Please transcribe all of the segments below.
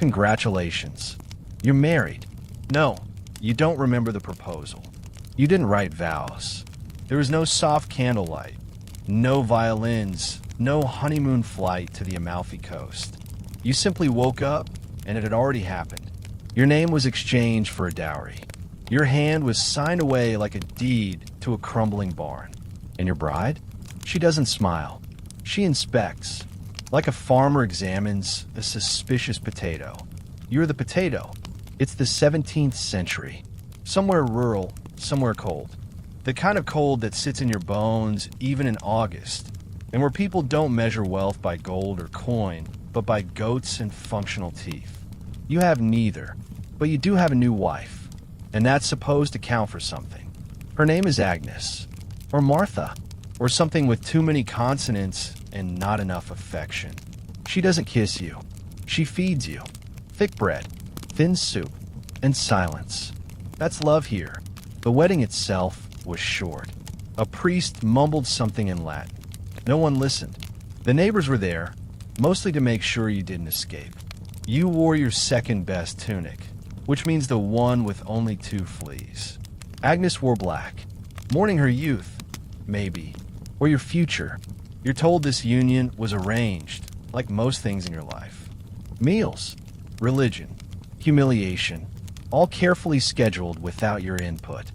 Congratulations. You're married. No, you don't remember the proposal. You didn't write vows. There was no soft candlelight, no violins, no honeymoon flight to the Amalfi Coast. You simply woke up, and it had already happened. Your name was exchanged for a dowry. Your hand was signed away like a deed to a crumbling barn. And your bride? She doesn't smile. She inspects. Like a farmer examines a suspicious potato. You're the potato. It's the 17th century. Somewhere rural, somewhere cold. The kind of cold that sits in your bones even in August, and where people don't measure wealth by gold or coin, but by goats and functional teeth. You have neither, but you do have a new wife, and that's supposed to count for something. Her name is Agnes, or Martha, or something with too many consonants and not enough affection. She doesn't kiss you. She feeds you. Thick bread, thin soup, and silence. That's love here. The wedding itself was short. A priest mumbled something in Latin. No one listened. The neighbors were there, mostly to make sure you didn't escape. You wore your second-best tunic, which means the one with only 2 fleas. Agnes wore black, mourning her youth, maybe, or your future. You're told this union was arranged, like most things in your life. Meals, religion, humiliation, all carefully scheduled without your input.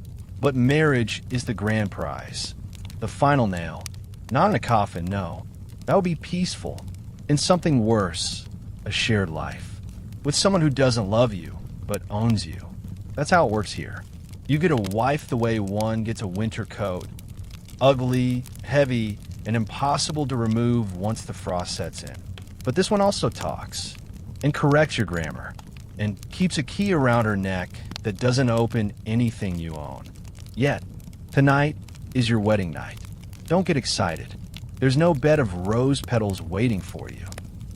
But marriage is the grand prize, the final nail. Not in a coffin, no. That would be peaceful. In something worse, a shared life. With someone who doesn't love you, but owns you. That's how it works here. You get a wife the way one gets a winter coat. Ugly, heavy, and impossible to remove once the frost sets in. But this one also talks, and corrects your grammar, and keeps a key around her neck that doesn't open anything you own. Yet, tonight is your wedding night. Don't get excited. There's no bed of rose petals waiting for you.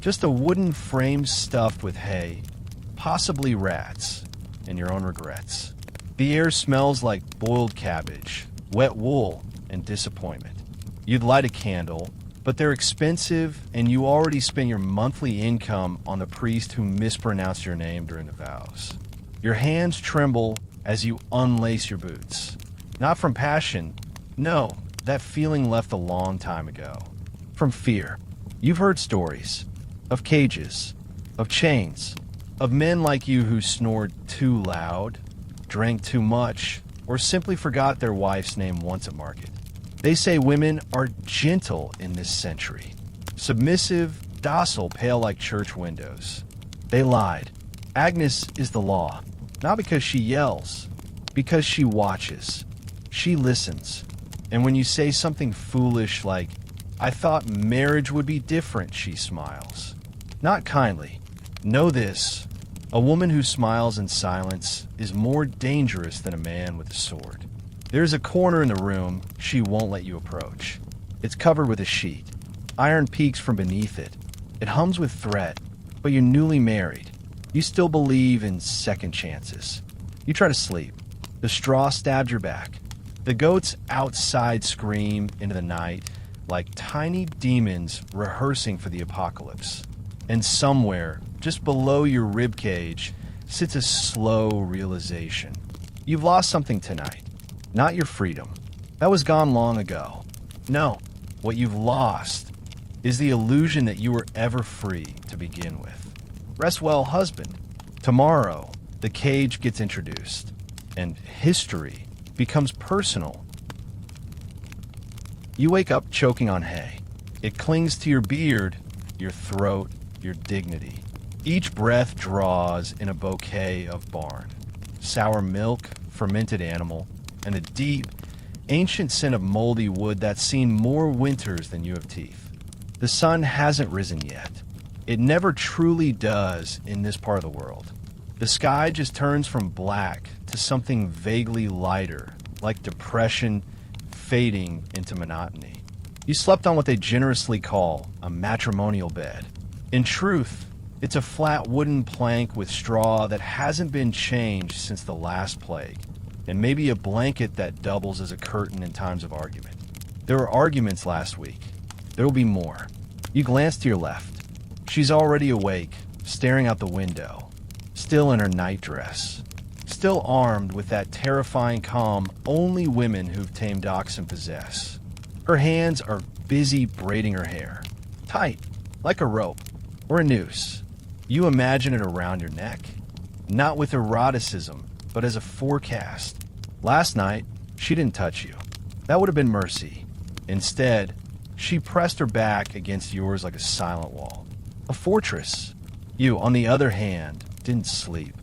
Just a wooden frame stuffed with hay, possibly rats, and your own regrets. The air smells like boiled cabbage, wet wool, and disappointment. You'd light a candle, but they're expensive, and you already spent your monthly income on the priest who mispronounced your name during the vows. Your hands tremble as you unlace your boots. Not from passion. No, that feeling left a long time ago. From fear. You've heard stories. Of cages. Of chains. Of men like you who snored too loud, drank too much, or simply forgot their wife's name once at market. They say women are gentle in this century. Submissive, docile, pale like church windows. They lied. Agnes is the law. Not because she yells. Because she watches. She listens. And when you say something foolish like, "I thought marriage would be different," she smiles. Not kindly. Know this. A woman who smiles in silence is more dangerous than a man with a sword. There's a corner in the room she won't let you approach. It's covered with a sheet. Iron peeks from beneath it. It hums with threat, but you're newly married. You still believe in second chances. You try to sleep. The straw stabs your back. The goats outside scream into the night like tiny demons rehearsing for the apocalypse. And somewhere, just below your ribcage, sits a slow realization. You've lost something tonight. Not your freedom. That was gone long ago. No, what you've lost is the illusion that you were ever free to begin with. Rest well, husband. Tomorrow, the cage gets introduced, and history becomes personal. You wake up choking on hay. It clings to your beard, your throat, your dignity. Each breath draws in a bouquet of barn. Sour milk, fermented animal, and a deep, ancient scent of moldy wood that's seen more winters than you have teeth. The sun hasn't risen yet. It never truly does in this part of the world. The sky just turns from black to something vaguely lighter, like depression fading into monotony. You slept on what they generously call a matrimonial bed. In truth, it's a flat wooden plank with straw that hasn't been changed since the last plague, and maybe a blanket that doubles as a curtain in times of argument. There were arguments last week. There will be more. You glance to your left. She's already awake, staring out the window, still in her nightdress, still armed with that terrifying calm only women who've tamed oxen possess. Her hands are busy braiding her hair, tight, like a rope or a noose. You imagine it around your neck, not with eroticism, but as a forecast. Last night, she didn't touch you. That would have been mercy. Instead, she pressed her back against yours like a silent wall, a fortress. You, on the other hand, didn't sleep.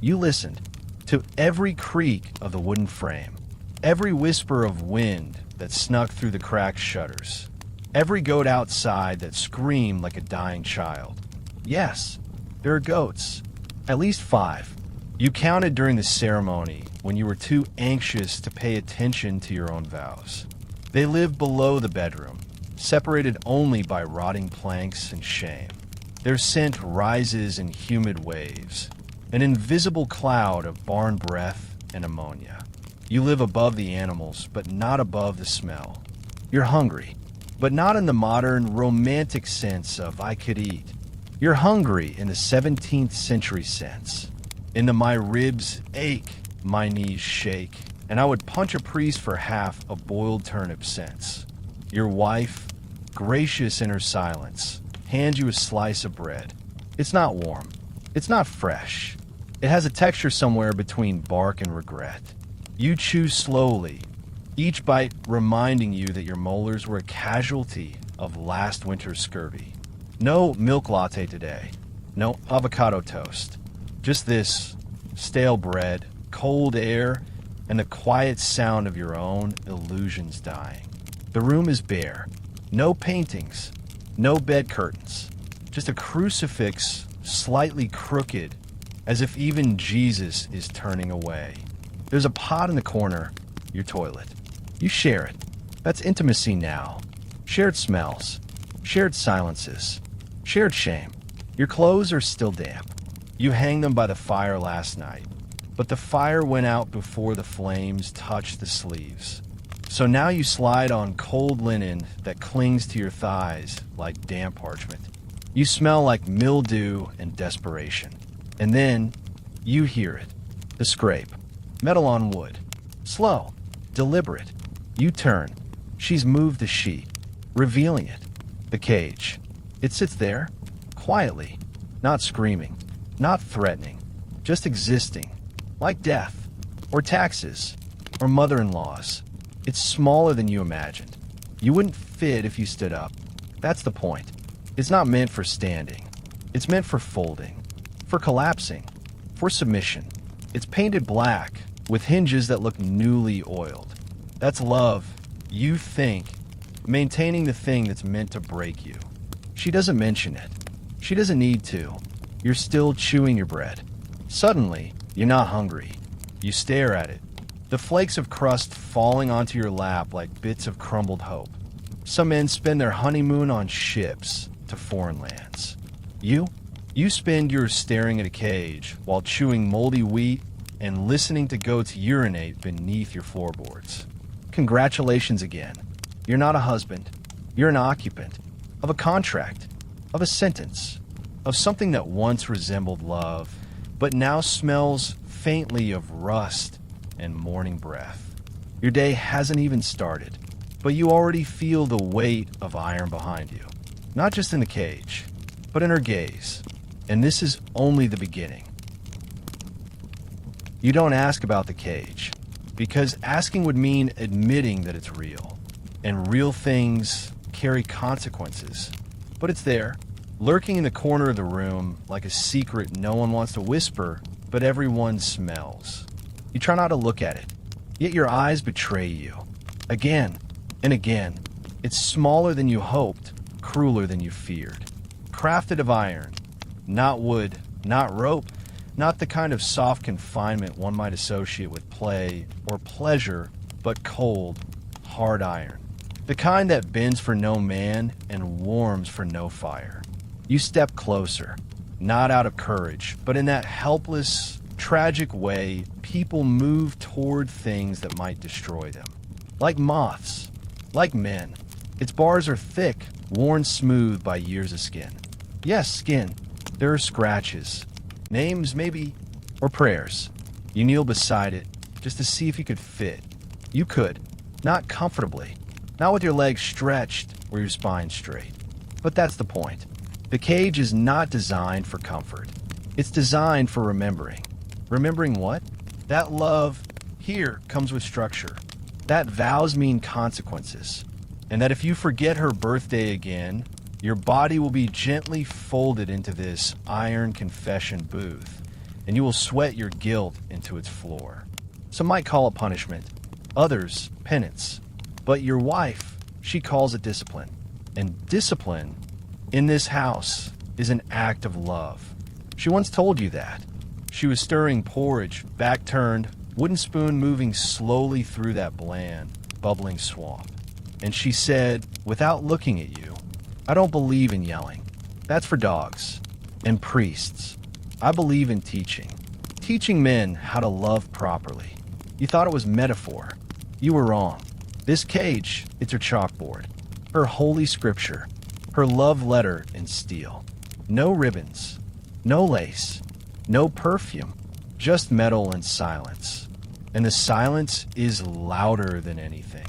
You listened to every creak of the wooden frame, every whisper of wind that snuck through the cracked shutters, every goat outside that screamed like a dying child. Yes, there are goats, at least 5. You counted during the ceremony when you were too anxious to pay attention to your own vows. They live below the bedroom, separated only by rotting planks and shame. Their scent rises in humid waves, an invisible cloud of barn breath and ammonia. You live above the animals, but not above the smell. You're hungry, but not in the modern, romantic sense of I could eat. You're hungry in the 17th century sense, in the my ribs ache, my knees shake, and I would punch a priest for half a boiled turnip sense. Your wife, gracious in her silence, hands you a slice of bread. It's not warm. It's not fresh. It has a texture somewhere between bark and regret. You chew slowly, each bite reminding you that your molars were a casualty of last winter's scurvy. No milk latte today. No avocado toast. Just this stale bread, cold air, and the quiet sound of your own illusions dying. The room is bare. No paintings. No bed curtains. Just a crucifix slightly crooked, as if even Jesus is turning away. There's a pot in the corner, your toilet. You share it. That's intimacy now. Shared smells. Shared silences. Shared shame. Your clothes are still damp. You hang them by the fire last night, but the fire went out before the flames touched the sleeves. So now you slide on cold linen that clings to your thighs like damp parchment. You smell like mildew and desperation. And then you hear it. The scrape. Metal on wood. Slow. Deliberate. You turn. She's moved the sheet, revealing it. The cage. It sits there, quietly, not screaming, not threatening, just existing, like death, or taxes, or mother-in-laws. It's smaller than you imagined. You wouldn't fit if you stood up. That's the point. It's not meant for standing. It's meant for folding, for collapsing, for submission. It's painted black, with hinges that look newly oiled. That's love, you think, maintaining the thing that's meant to break you. She doesn't mention it. She doesn't need to. You're still chewing your bread. Suddenly, you're not hungry. You stare at it. The flakes of crust falling onto your lap like bits of crumbled hope. Some men spend their honeymoon on ships to foreign lands. You spend yours staring at a cage while chewing moldy wheat and listening to goats urinate beneath your floorboards. Congratulations again. You're not a husband. You're an occupant of a contract, of a sentence, of something that once resembled love, but now smells faintly of rust and morning breath. Your day hasn't even started, but you already feel the weight of iron behind you, not just in the cage, but in her gaze. And this is only the beginning. You don't ask about the cage, because asking would mean admitting that it's real, and real things carry consequences. But it's there, lurking in the corner of the room like a secret no one wants to whisper, but everyone smells. You try not to look at it, yet your eyes betray you. Again and again. It's smaller than you hoped, crueler than you feared. Crafted of iron, not wood, not rope, not the kind of soft confinement one might associate with play or pleasure, but cold, hard iron. The kind that bends for no man and warms for no fire. You step closer, not out of courage, but in that helpless, tragic way people move toward things that might destroy them. Like moths, like men. Its bars are thick, worn smooth by years of skin. Yes, skin. There are scratches, names maybe, or prayers. You kneel beside it just to see if you could fit. You could, not comfortably, not with your legs stretched or your spine straight. But that's the point. The cage is not designed for comfort. It's designed for remembering. Remembering what? That love here comes with structure. That vows mean consequences. And that if you forget her birthday again, your body will be gently folded into this iron confession booth, and you will sweat your guilt into its floor. Some might call it punishment, others penance. But your wife, she calls it discipline. And discipline, in this house, is an act of love. She once told you that. She was stirring porridge, back turned, wooden spoon moving slowly through that bland, bubbling swamp. And she said, without looking at you, I don't believe in yelling. That's for dogs and priests. I believe in teaching. Teaching men how to love properly. You thought it was metaphor. You were wrong. This cage, it's her chalkboard. Her holy scripture. Her love letter in steel. No ribbons. No lace. No perfume. Just metal and silence. And the silence is louder than anything.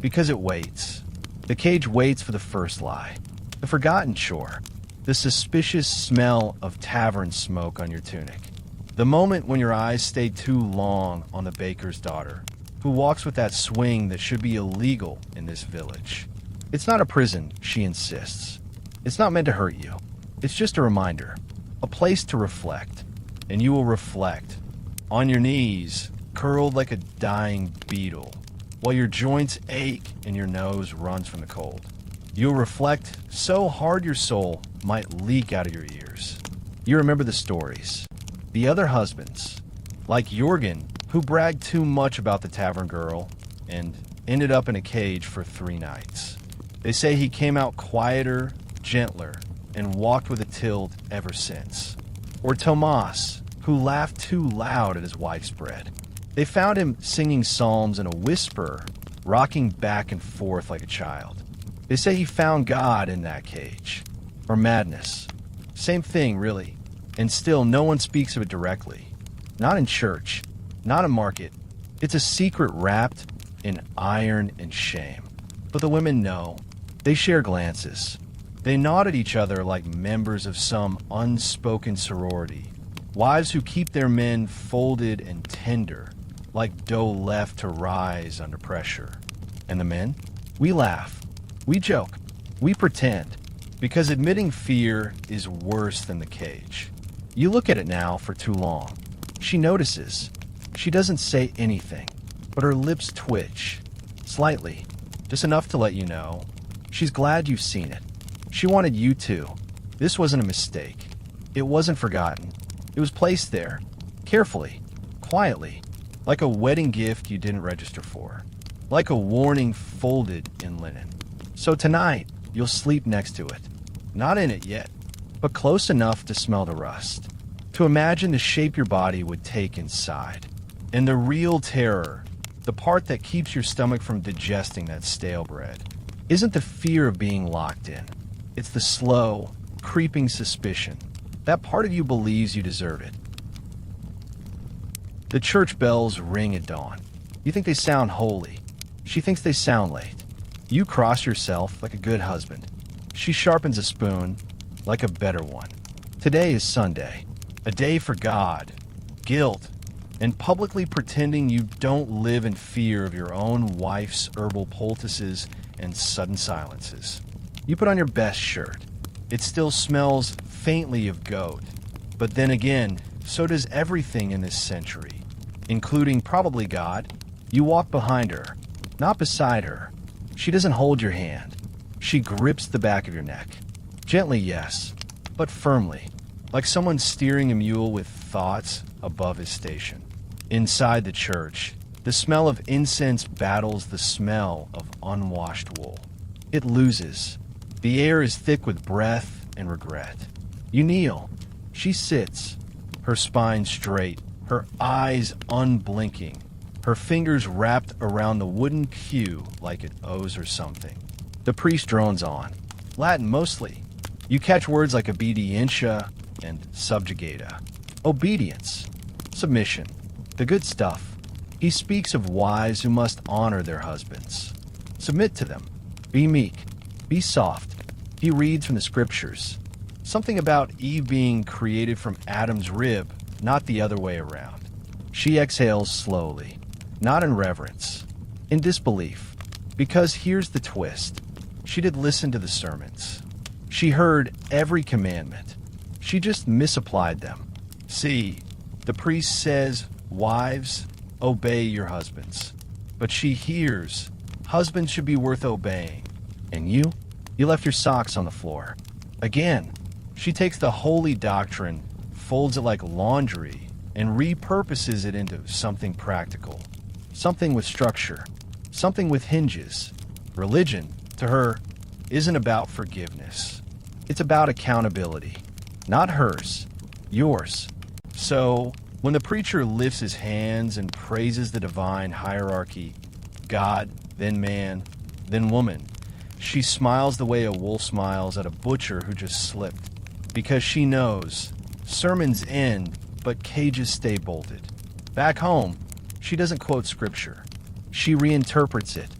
Because it waits. The cage waits for the first lie. The forgotten chore. The suspicious smell of tavern smoke on your tunic. The moment when your eyes stay too long on the baker's daughter, who walks with that swing that should be illegal in this village. It's not a prison, she insists. It's not meant to hurt you. It's just a reminder. A place to reflect. And you will reflect. On your knees, curled like a dying beetle, while your joints ache and your nose runs from the cold. You'll reflect so hard your soul might leak out of your ears. You remember the stories. The other husbands, like Jorgen, who bragged too much about the tavern girl and ended up in a cage for 3 nights. They say he came out quieter, gentler, and walked with a tilt ever since. Or Tomas, who laughed too loud at his wife's bread. They found him singing psalms in a whisper, rocking back and forth like a child. They say he found God in that cage. Or madness. Same thing, really. And still, no one speaks of it directly. Not in church. Not in market. It's a secret wrapped in iron and shame. But the women know. They share glances. They nod at each other like members of some unspoken sorority. Wives who keep their men folded and tender, like dough left to rise under pressure. And the men? We laugh. We joke. We pretend. Because admitting fear is worse than the cage. You look at it now for too long. She notices. She doesn't say anything, but her lips twitch. Slightly. Just enough to let you know. She's glad you've seen it. She wanted you to. This wasn't a mistake. It wasn't forgotten. It was placed there. Carefully. Quietly. Like a wedding gift you didn't register for. Like a warning folded in linen. So tonight, you'll sleep next to it. Not in it yet, but close enough to smell the rust. To imagine the shape your body would take inside. And the real terror, the part that keeps your stomach from digesting that stale bread, isn't the fear of being locked in. It's the slow, creeping suspicion. That part of you believes you deserve it. The church bells ring at dawn. You think they sound holy. She thinks they sound late. You cross yourself like a good husband. She sharpens a spoon like a better one. Today is Sunday, a day for God, guilt, and publicly pretending you don't live in fear of your own wife's herbal poultices and sudden silences. You put on your best shirt. It still smells faintly of goat. But then again, so does everything in this century, including probably God. You walk behind her, not beside her. She doesn't hold your hand. She grips the back of your neck. Gently, yes, but firmly, like someone steering a mule with thoughts above his station. Inside the church, the smell of incense battles the smell of unwashed wool. It loses. The air is thick with breath and regret. You kneel. She sits, her spine straight, her eyes unblinking, her fingers wrapped around the wooden pew like it owes her something. The priest drones on. Latin mostly. You catch words like obedientia, and subjugata. Obedience, submission, the good stuff. He speaks of wives who must honor their husbands. Submit to them. Be meek. Be soft. He reads from the scriptures. Something about Eve being created from Adam's rib, not the other way around. She exhales slowly, not in reverence, in disbelief. Because here's the twist. She did listen to the sermons. She heard every commandment. She just misapplied them. See, the priest says, wives, obey your husbands. But she hears, husbands should be worth obeying. And you left your socks on the floor. Again, she takes the holy doctrine, folds it like laundry, and repurposes it into something practical. Something with structure. Something with hinges. Religion, to her, isn't about forgiveness. It's about accountability. Not hers. Yours. So, when the preacher lifts his hands and praises the divine hierarchy, God, then man, then woman, she smiles the way a wolf smiles at a butcher who just slipped. Because she knows, sermons end, but cages stay bolted. Back home, she doesn't quote scripture. She reinterprets it.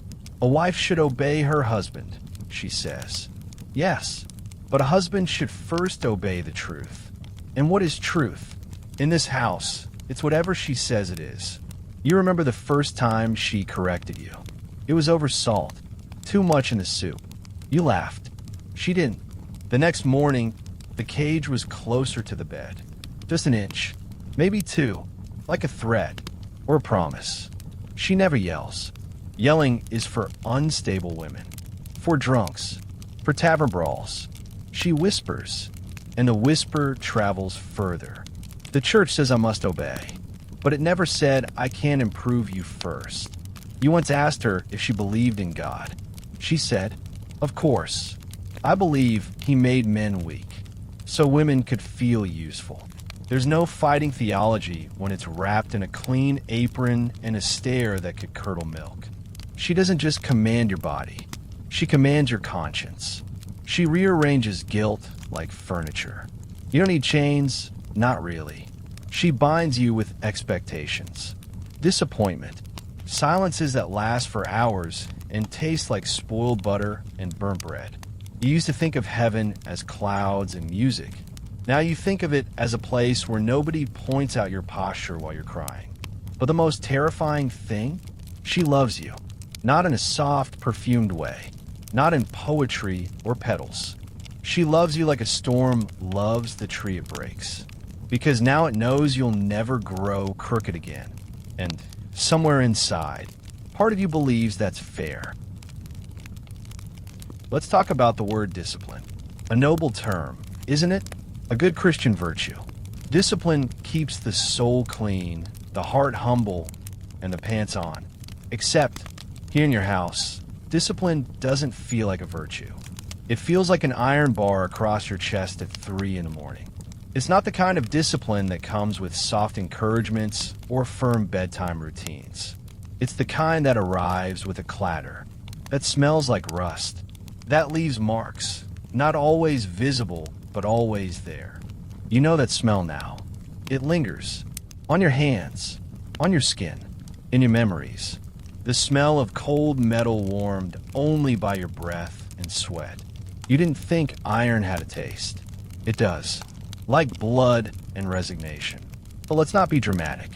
A wife should obey her husband, she says. Yes, but a husband should first obey the truth. And what is truth? In this house, it's whatever she says it is. You remember the first time she corrected you. It was over salt. Too much in the soup. You laughed. She didn't. The next morning, the cage was closer to the bed. Just an inch. Maybe two. Like a thread. Or a promise. She never yells. Yelling is for unstable women. For drunks. For tavern brawls. She whispers. And the whisper travels further. The church says I must obey. But it never said I can't improve you first. You once asked her if she believed in God. She said, of course. I believe he made men weak, so women could feel useful. There's no fighting theology when it's wrapped in a clean apron and a stare that could curdle milk. She doesn't just command your body. She commands your conscience. She rearranges guilt like furniture. You don't need chains? Not really. She binds you with expectations. Disappointment. Silences that last for hours and taste like spoiled butter and burnt bread. You used to think of heaven as clouds and music. Now you think of it as a place where nobody points out your posture while you're crying. But the most terrifying thing? She loves you. Not in a soft, perfumed way. Not in poetry or petals. She loves you like a storm loves the tree it breaks. Because now it knows you'll never grow crooked again. And somewhere inside, part of you believes that's fair. Let's talk about the word discipline. A noble term, isn't it? A good Christian virtue. Discipline keeps the soul clean, the heart humble, and the pants on. Except, here in your house, discipline doesn't feel like a virtue. It feels like an iron bar across your chest at 3 in the morning. It's not the kind of discipline that comes with soft encouragements or firm bedtime routines. It's the kind that arrives with a clatter, that smells like rust, that leaves marks, not always visible, but always there. You know that smell now. It lingers, on your hands, on your skin, in your memories. The smell of cold metal warmed only by your breath and sweat. You didn't think iron had a taste. It does. Like blood and resignation. But let's not be dramatic.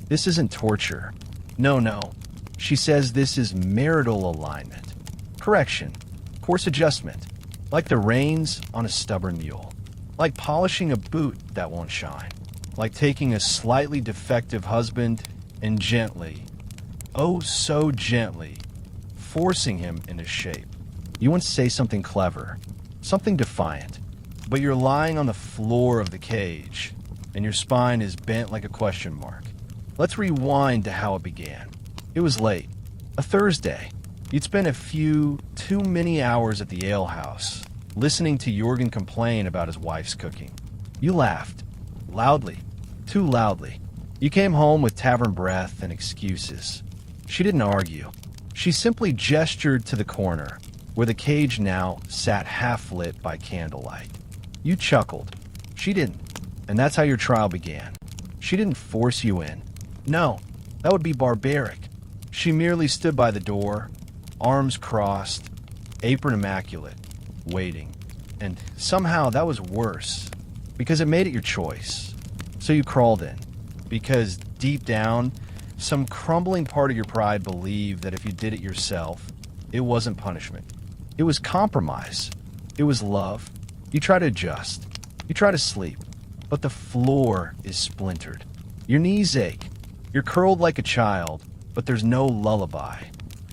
This isn't torture. No. She says this is marital alignment. Correction. Course adjustment. Like the reins on a stubborn mule. Like polishing a boot that won't shine. Like taking a slightly defective husband and gently, oh so gently, forcing him into shape. You want to say something clever, something defiant. But you're lying on the floor of the cage, and your spine is bent like a question mark. Let's rewind to how it began. It was late. A Thursday. You'd spent a few too many hours at the alehouse, listening to Jorgen complain about his wife's cooking. You laughed. Loudly. Too loudly. You came home with tavern breath and excuses. She didn't argue. She simply gestured to the corner, where the cage now sat half lit by candlelight. You chuckled. She didn't. And that's how your trial began. She didn't force you in. No, that would be barbaric. She merely stood by the door, arms crossed, apron immaculate, waiting. And somehow that was worse, because it made it your choice. So you crawled in, because deep down, some crumbling part of your pride believed that if you did it yourself, it wasn't punishment. It was compromise. It was love. You try to adjust. You try to sleep. But the floor is splintered. Your knees ache. You're curled like a child, but there's no lullaby.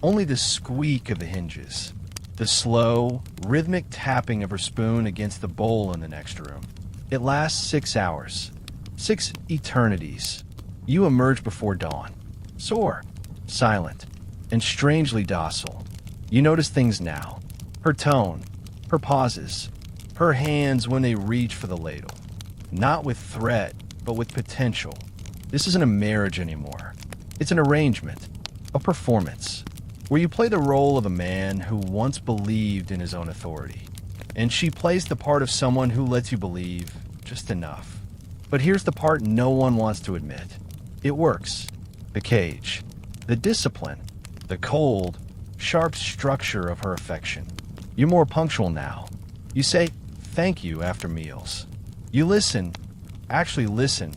Only the squeak of the hinges. The slow, rhythmic tapping of her spoon against the bowl in the next room. It lasts 6 hours. 6 eternities. You emerge before dawn. Sore, silent, and strangely docile. You notice things now. Her tone, her pauses, her hands when they reach for the ladle. Not with threat, but with potential. This isn't a marriage anymore. It's an arrangement, a performance, where you play the role of a man who once believed in his own authority. And she plays the part of someone who lets you believe just enough. But here's the part no one wants to admit. It works. The cage, the discipline, the cold, sharp structure of her affection. You're more punctual now. You say thank you after meals. You listen, actually listen,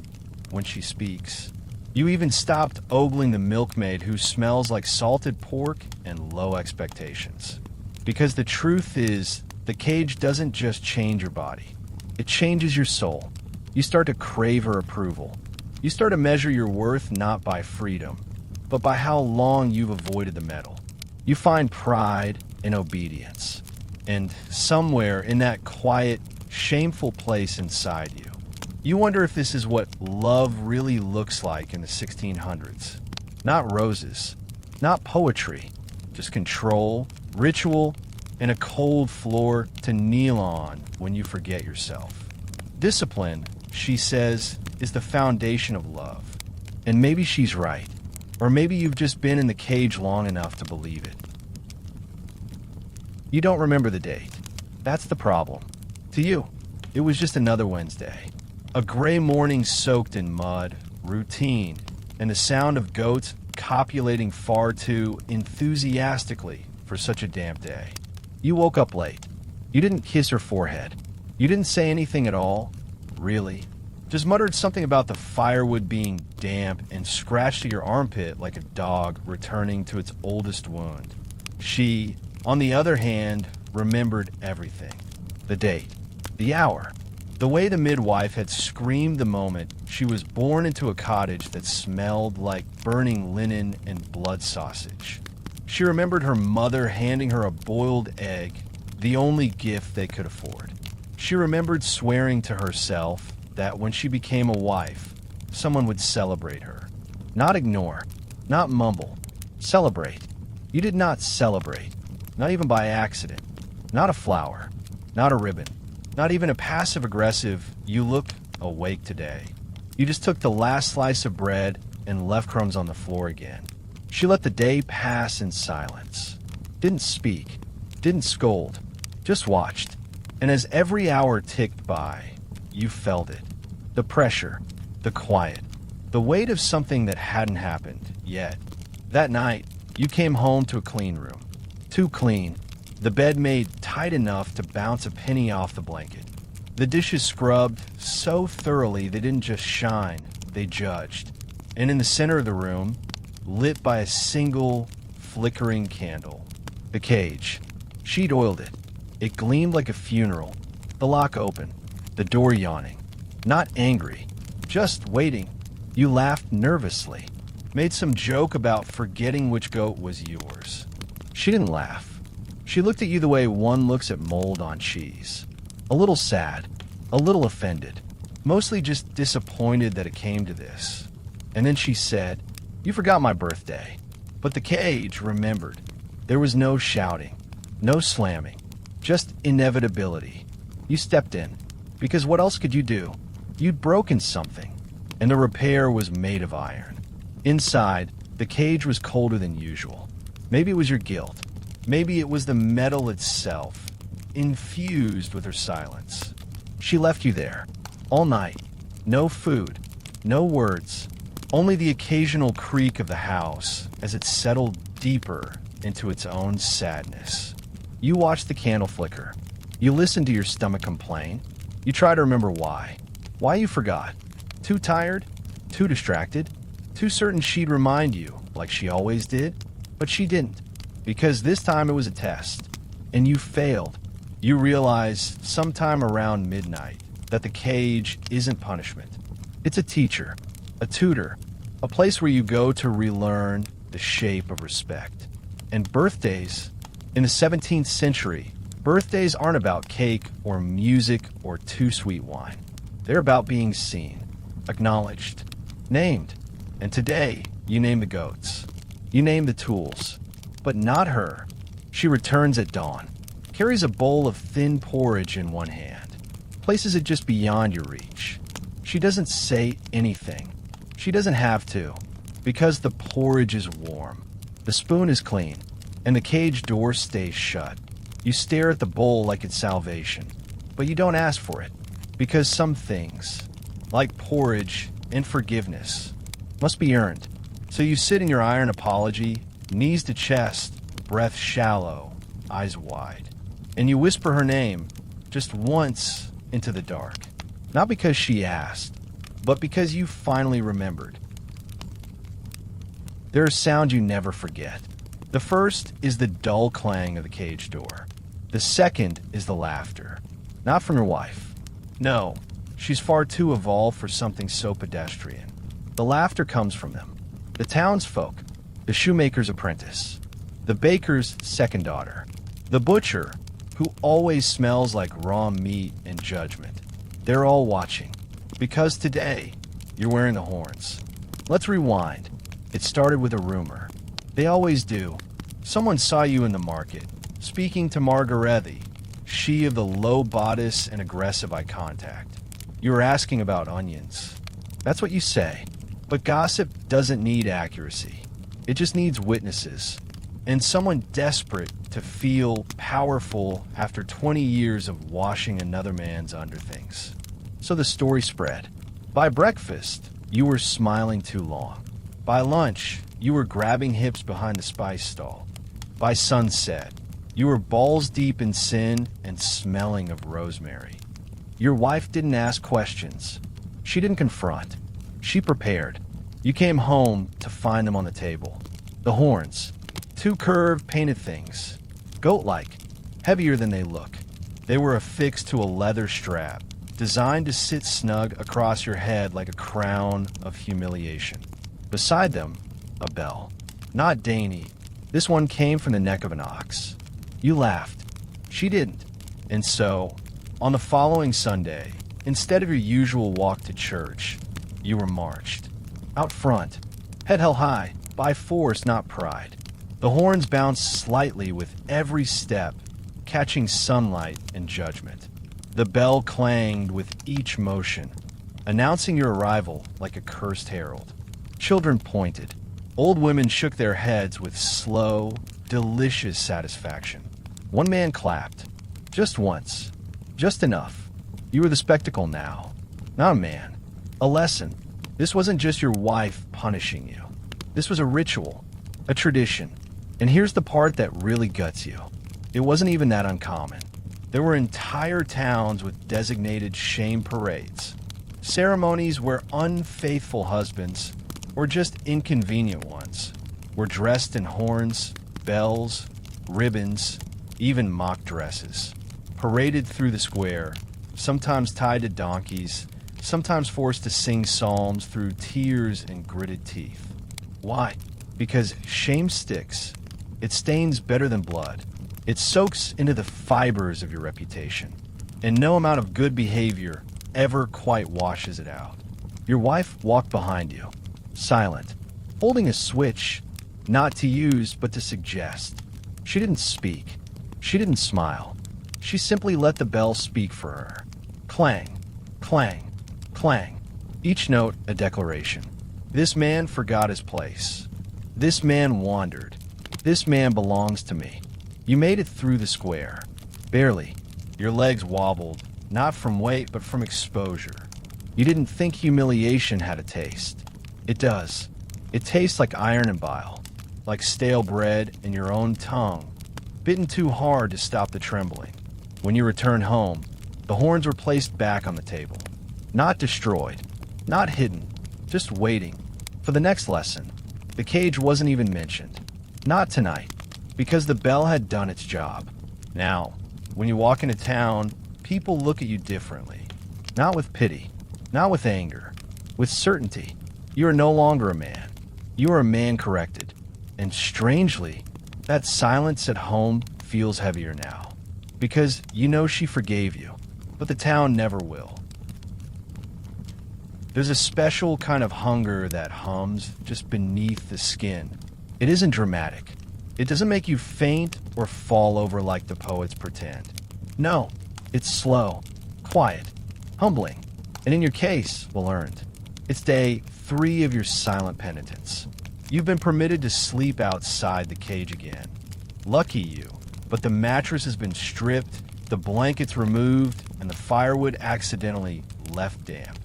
when she speaks. You even stopped ogling the milkmaid who smells like salted pork and low expectations. Because the truth is, the cage doesn't just change your body. It changes your soul. You start to crave her approval. You start to measure your worth not by freedom, but by how long you've avoided the metal. You find pride in obedience. And somewhere in that quiet, shameful place inside you, you wonder if this is what love really looks like in the 1600s. Not roses, not poetry, just control, ritual, and a cold floor to kneel on when you forget yourself. Discipline, she says, is the foundation of love. And maybe she's right. Or maybe you've just been in the cage long enough to believe it. You don't remember the date. That's the problem. To you, it was just another Wednesday. A gray morning soaked in mud, routine, and the sound of goats copulating far too enthusiastically for such a damp day. You woke up late. You didn't kiss her forehead. You didn't say anything at all. Really. Just muttered something about the firewood being damp and scratched at your armpit like a dog returning to its oldest wound. She, on the other hand, remembered everything. The date, the hour, the way the midwife had screamed the moment she was born into a cottage that smelled like burning linen and blood sausage. She remembered her mother handing her a boiled egg, the only gift they could afford. She remembered swearing to herself that when she became a wife, someone would celebrate her. Not ignore, not mumble. Celebrate. You did not celebrate, not even by accident. Not a flower, not a ribbon, not even a passive-aggressive, you look awake today. You just took the last slice of bread and left crumbs on the floor again. She let the day pass in silence. Didn't speak, didn't scold, just watched. And as every hour ticked by, you felt it. The pressure, the quiet, the weight of something that hadn't happened yet. That night, you came home to a clean room. Too clean. The bed made tight enough to bounce a penny off the blanket. The dishes scrubbed so thoroughly they didn't just shine, they judged. And in the center of the room, lit by a single flickering candle, the cage. She'd oiled it. It gleamed like a funeral. The lock open, the door yawning. Not angry, just waiting. You laughed nervously, made some joke about forgetting which goat was yours. She didn't laugh. She looked at you the way one looks at mold on cheese. A little sad, a little offended, mostly just disappointed that it came to this. And then she said, "You forgot my birthday." But the cage remembered. There was no shouting, no slamming, just inevitability. You stepped in, because what else could you do? You'd broken something, and the repair was made of iron. Inside, the cage was colder than usual. Maybe it was your guilt. Maybe it was the metal itself, infused with her silence. She left you there, all night, No food, no words, only the occasional creak of the house as it settled deeper into its own sadness. You watch the candle flicker. You listen to your stomach complain. You try to remember why. Why you forgot. Too tired? Too distracted? Too certain she'd remind you, like she always did? But she didn't, because this time it was a test. And you failed. You realize sometime around midnight that the cage isn't punishment. It's a teacher, a tutor, a place where you go to relearn the shape of respect. And birthdays, in the 17th century, birthdays aren't about cake or music or too sweet wine. They're about being seen, acknowledged, named. And today, you name the goats. You name the tools. But not her. She returns at dawn, carries a bowl of thin porridge in one hand, places it just beyond your reach. She doesn't say anything. She doesn't have to, because the porridge is warm, the spoon is clean, and the cage door stays shut. You stare at the bowl like it's salvation, but you don't ask for it, because some things, like porridge and forgiveness, must be earned. So you sit in your iron apology, knees to chest, breath shallow, eyes wide, and you whisper her name just once into the dark. Not because she asked, but because you finally remembered. There are sounds you never forget. The first is the dull clang of the cage door. The second is the laughter. Not from your wife. No, she's far too evolved for something so pedestrian. The laughter comes from them. The townsfolk, the shoemaker's apprentice, the baker's second daughter, the butcher, who always smells like raw meat and judgment. They're all watching, because today, you're wearing the horns. Let's rewind. It started with a rumor. They always do. Someone saw you in the market, speaking to Margarethe, she of the low bodice and aggressive eye contact. You were asking about onions. That's what you say. But gossip doesn't need accuracy. It just needs witnesses. And someone desperate to feel powerful after 20 years of washing another man's underthings. So the story spread. By breakfast, you were smiling too long. By lunch, you were grabbing hips behind the spice stall. By sunset, you were balls deep in sin and smelling of rosemary. Your wife didn't ask questions. She didn't confront. She prepared. You came home to find them on the table. The horns. Two curved, painted things. Goat-like. Heavier than they look. They were affixed to a leather strap, designed to sit snug across your head like a crown of humiliation. Beside them, a bell. Not dainty. This one came from the neck of an ox. You laughed. She didn't. And so, on the following Sunday, instead of your usual walk to church, you were marched. Out front, head held high, by force, not pride. The horns bounced slightly with every step, catching sunlight and judgment. The bell clanged with each motion, announcing your arrival like a cursed herald. Children pointed. Old women shook their heads with slow, delicious satisfaction. One man clapped. Just once. Just enough. You were the spectacle now. Not a man. A lesson. This wasn't just your wife punishing you. This was a ritual. A tradition. And here's the part that really guts you. It wasn't even that uncommon. There were entire towns with designated shame parades. Ceremonies where unfaithful husbands, or just inconvenient ones, were dressed in horns, bells, ribbons, even mock dresses, paraded through the square, sometimes tied to donkeys, sometimes forced to sing psalms through tears and gritted teeth. Why? Because shame sticks. It stains better than blood. It soaks into the fibers of your reputation, and no amount of good behavior ever quite washes it out. Your wife walked behind you, silent, holding a switch, not to use but to suggest. She didn't speak. She didn't smile. She simply let the bell speak for her. Clang, clang, clang. Each note a declaration. This man forgot his place. This man wandered. This man belongs to me. You made it through the square. Barely. Your legs wobbled, not from weight but from exposure. You didn't think humiliation had a taste. It does. It tastes like iron and bile, like stale bread in your own tongue, bitten too hard to stop the trembling. When you return home, the horns were placed back on the table. Not destroyed, not hidden, just waiting. For the next lesson, the cage wasn't even mentioned. Not tonight, because the bell had done its job. Now, when you walk into town, people look at you differently. Not with pity, not with anger, with certainty. You are no longer a man. You are a man corrected. And strangely, that silence at home feels heavier now. Because you know she forgave you, but the town never will. There's a special kind of hunger that hums just beneath the skin. It isn't dramatic. It doesn't make you faint or fall over like the poets pretend. No, it's slow, quiet, humbling, and in your case, well earned. It's day 3 of your silent penitence. You've been permitted to sleep outside the cage again. Lucky you, but the mattress has been stripped, the blankets removed, and the firewood accidentally left damp.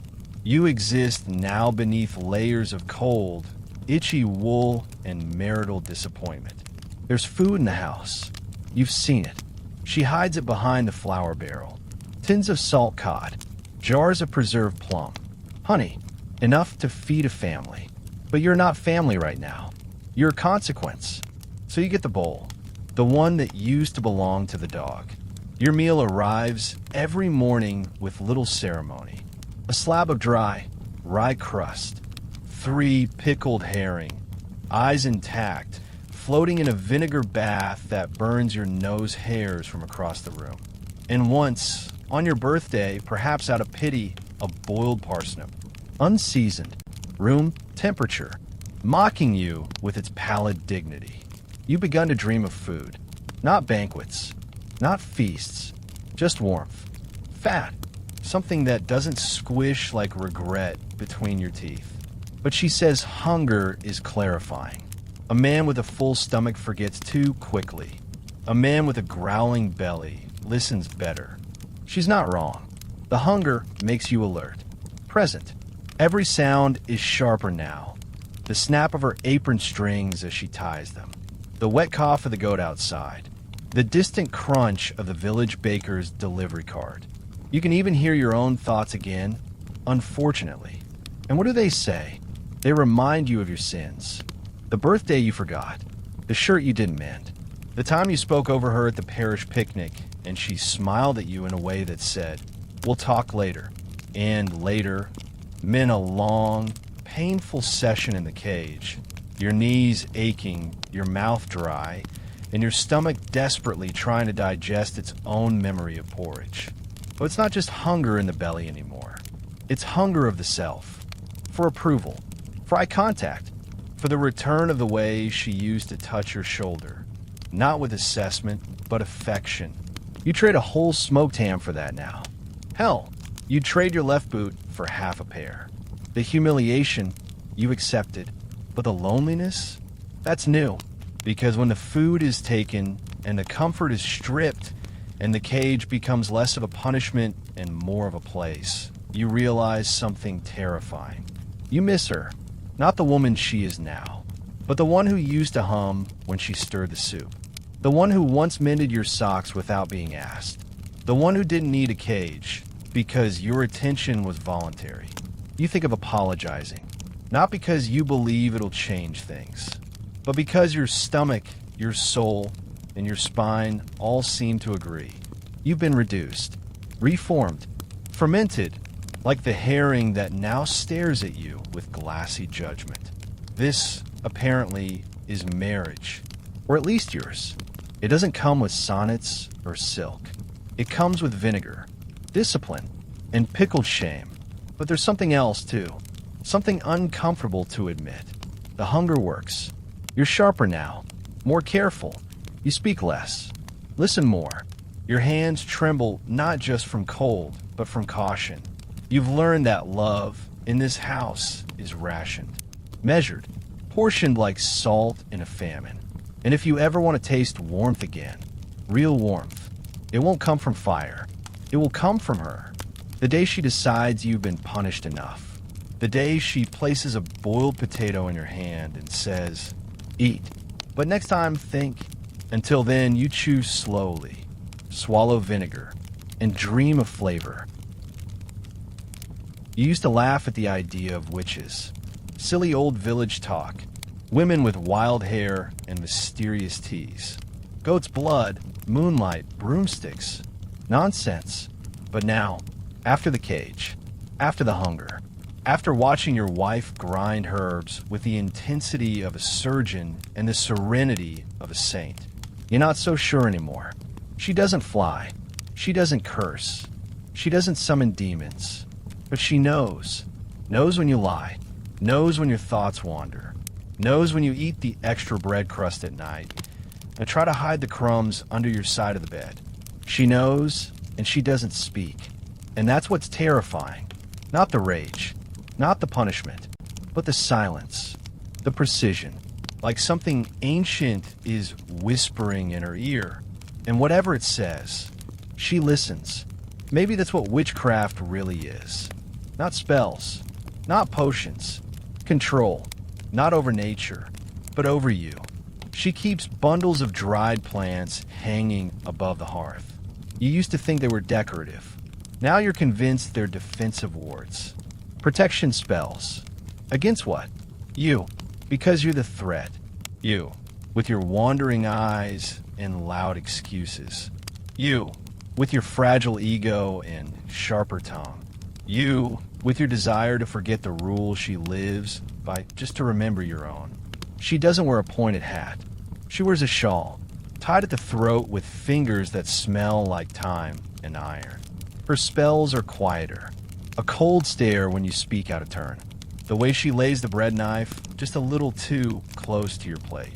You exist now beneath layers of cold, itchy wool, and marital disappointment. There's food in the house. You've seen it. She hides it behind the flour barrel. Tins of salt cod, jars of preserved plum, honey, enough to feed a family. But you're not family right now. You're a consequence. So you get the bowl, the one that used to belong to the dog. Your meal arrives every morning with little ceremony. A slab of dry, rye crust, 3 pickled herring, eyes intact, floating in a vinegar bath that burns your nose hairs from across the room. And once, on your birthday, perhaps out of pity, a boiled parsnip, unseasoned, room temperature, mocking you with its pallid dignity. You've begun to dream of food, not banquets, not feasts, just warmth, fat, something that doesn't squish like regret between your teeth. But she says hunger is clarifying. A man with a full stomach forgets too quickly. A man with a growling belly listens better. She's not wrong. The hunger makes you alert, present. Every sound is sharper now. The snap of her apron strings as she ties them. The wet cough of the goat outside. The distant crunch of the village baker's delivery cart. You can even hear your own thoughts again, unfortunately. And what do they say? They remind you of your sins. The birthday you forgot. The shirt you didn't mend. The time you spoke over her at the parish picnic and she smiled at you in a way that said, "We'll talk later." And later meant a long, painful session in the cage. Your knees aching, your mouth dry, and your stomach desperately trying to digest its own memory of porridge. But it's not just hunger in the belly anymore. It's hunger of the self. For approval. For eye contact. For the return of the way she used to touch your shoulder. Not with assessment, but affection. You trade a whole smoked ham for that now. Hell, you'd trade your left boot for half a pair. The humiliation, you accepted. But the loneliness? That's new. Because when the food is taken and the comfort is stripped and the cage becomes less of a punishment and more of a place, you realize something terrifying. You miss her. Not the woman she is now, but the one who used to hum when she stirred the soup. The one who once mended your socks without being asked. The one who didn't need a cage because your attention was voluntary. You think of apologizing, not because you believe it'll change things, but because your stomach, your soul, and your spine all seem to agree. You've been reduced, reformed, fermented, like the herring that now stares at you with glassy judgment. This, apparently, is marriage, or at least yours. It doesn't come with sonnets or silk. It comes with vinegar, discipline, and pickled shame. But there's something else, too. Something uncomfortable to admit. The hunger works. You're sharper now, more careful. You speak less. Listen more. Your hands tremble not just from cold, but from caution. You've learned that love in this house is rationed, measured, portioned like salt in a famine. And if you ever want to taste warmth again, real warmth, it won't come from fire. It will come from her. The day she decides you've been punished enough. The day she places a boiled potato in your hand and says, "Eat. But next time, think." Until then, you chew slowly, swallow vinegar, and dream of flavor. You used to laugh at the idea of witches. Silly old village talk. Women with wild hair and mysterious teas. Goat's blood, moonlight, broomsticks. Nonsense. But now, after the cage, after the hunger, after watching your wife grind herbs with the intensity of a surgeon and the serenity of a saint, you're not so sure anymore. She doesn't fly. She doesn't curse. She doesn't summon demons. But she knows. Knows when you lie. Knows when your thoughts wander. Knows when you eat the extra bread crust at night and try to hide the crumbs under your side of the bed. She knows, and she doesn't speak. And that's what's terrifying. Not the rage. Not the punishment. But the silence. The precision. Like something ancient is whispering in her ear. And whatever it says, she listens. Maybe that's what witchcraft really is. Not spells. Not potions. Control. Not over nature, but over you. She keeps bundles of dried plants hanging above the hearth. You used to think they were decorative. Now you're convinced they're defensive wards. Protection spells. Against what? You. Because you're the threat. You. With your wandering eyes and loud excuses. You. With your fragile ego and sharper tongue. You. With your desire to forget the rules she lives by just to remember your own. She doesn't wear a pointed hat. She wears a shawl, tied at the throat with fingers that smell like thyme and iron. Her spells are quieter. A cold stare when you speak out of turn. The way she lays the bread knife just a little too close to your plate.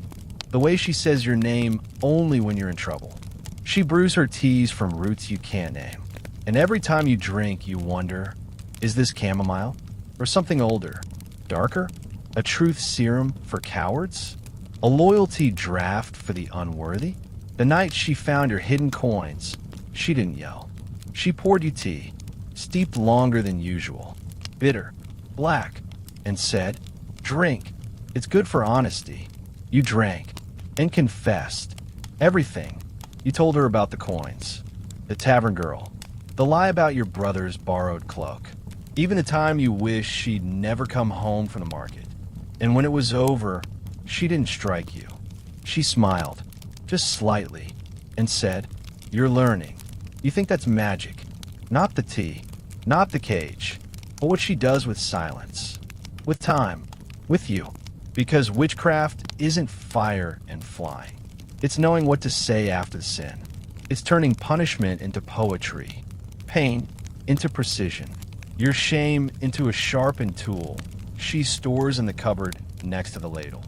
The way she says your name only when you're in trouble. She brews her teas from roots you can't name. And every time you drink, you wonder, is this chamomile? Or something older? Darker? A truth serum for cowards? A loyalty draft for the unworthy? The night she found your hidden coins, she didn't yell. She poured you tea, steeped longer than usual, bitter, black, and said, "Drink. It's good for honesty." You drank and confessed. Everything. You told her about the coins, the tavern girl, the lie about your brother's borrowed cloak, even the time you wished she'd never come home from the market. And when it was over, she didn't strike you. She smiled, just slightly, and said, "You're learning." You think that's magic. Not the tea, not the cage, but what she does with silence, with time, with you. Because witchcraft isn't fire and flying. It's knowing what to say after the sin. It's turning punishment into poetry, pain into precision, your shame into a sharpened tool she stores in the cupboard next to the ladle.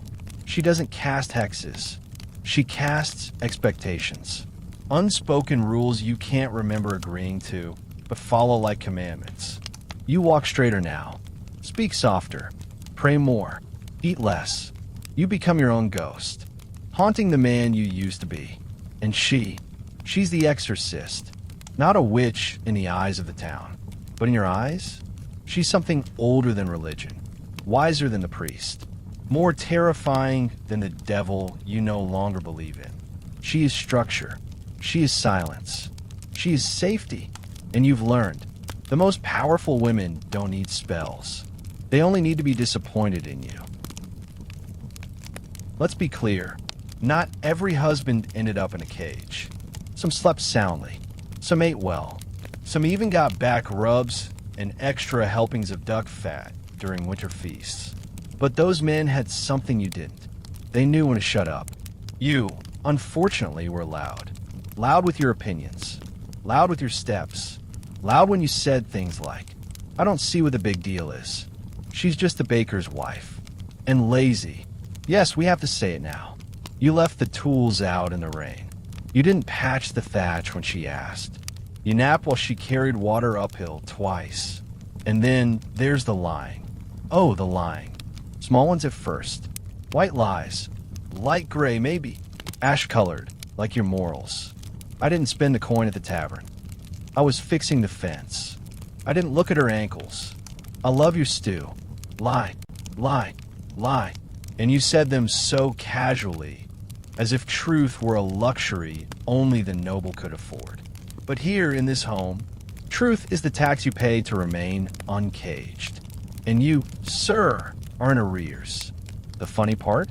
She doesn't cast hexes. She casts expectations. Unspoken rules you can't remember agreeing to, but follow like commandments. You walk straighter now. Speak softer. Pray more. Eat less. You become your own ghost, haunting the man you used to be. And she's the exorcist. Not a witch in the eyes of the town, but in your eyes, she's something older than religion, wiser than the priest, more terrifying than the devil you no longer believe in. She is structure. She is silence. She is safety. And you've learned, the most powerful women don't need spells. They only need to be disappointed in you. Let's be clear. Not every husband ended up in a cage. Some slept soundly. Some ate well. Some even got back rubs and extra helpings of duck fat during winter feasts. But those men had something you didn't. They knew when to shut up. You, unfortunately, were loud. Loud with your opinions. Loud with your steps. Loud when you said things like, "I don't see what the big deal is. She's just the baker's wife." And lazy. Yes, we have to say it now. You left the tools out in the rain. You didn't patch the thatch when she asked. You napped while she carried water uphill twice. And then there's the lying. Oh, the lying. Small ones at first. White lies. Light gray, maybe. Ash-colored, like your morals. I didn't spend a coin at the tavern. I was fixing the fence. I didn't look at her ankles. I love your stew. Lie, lie, lie. And you said them so casually, as if truth were a luxury only the noble could afford. But here in this home, truth is the tax you pay to remain uncaged. And you, sir, are in arrears. The funny part?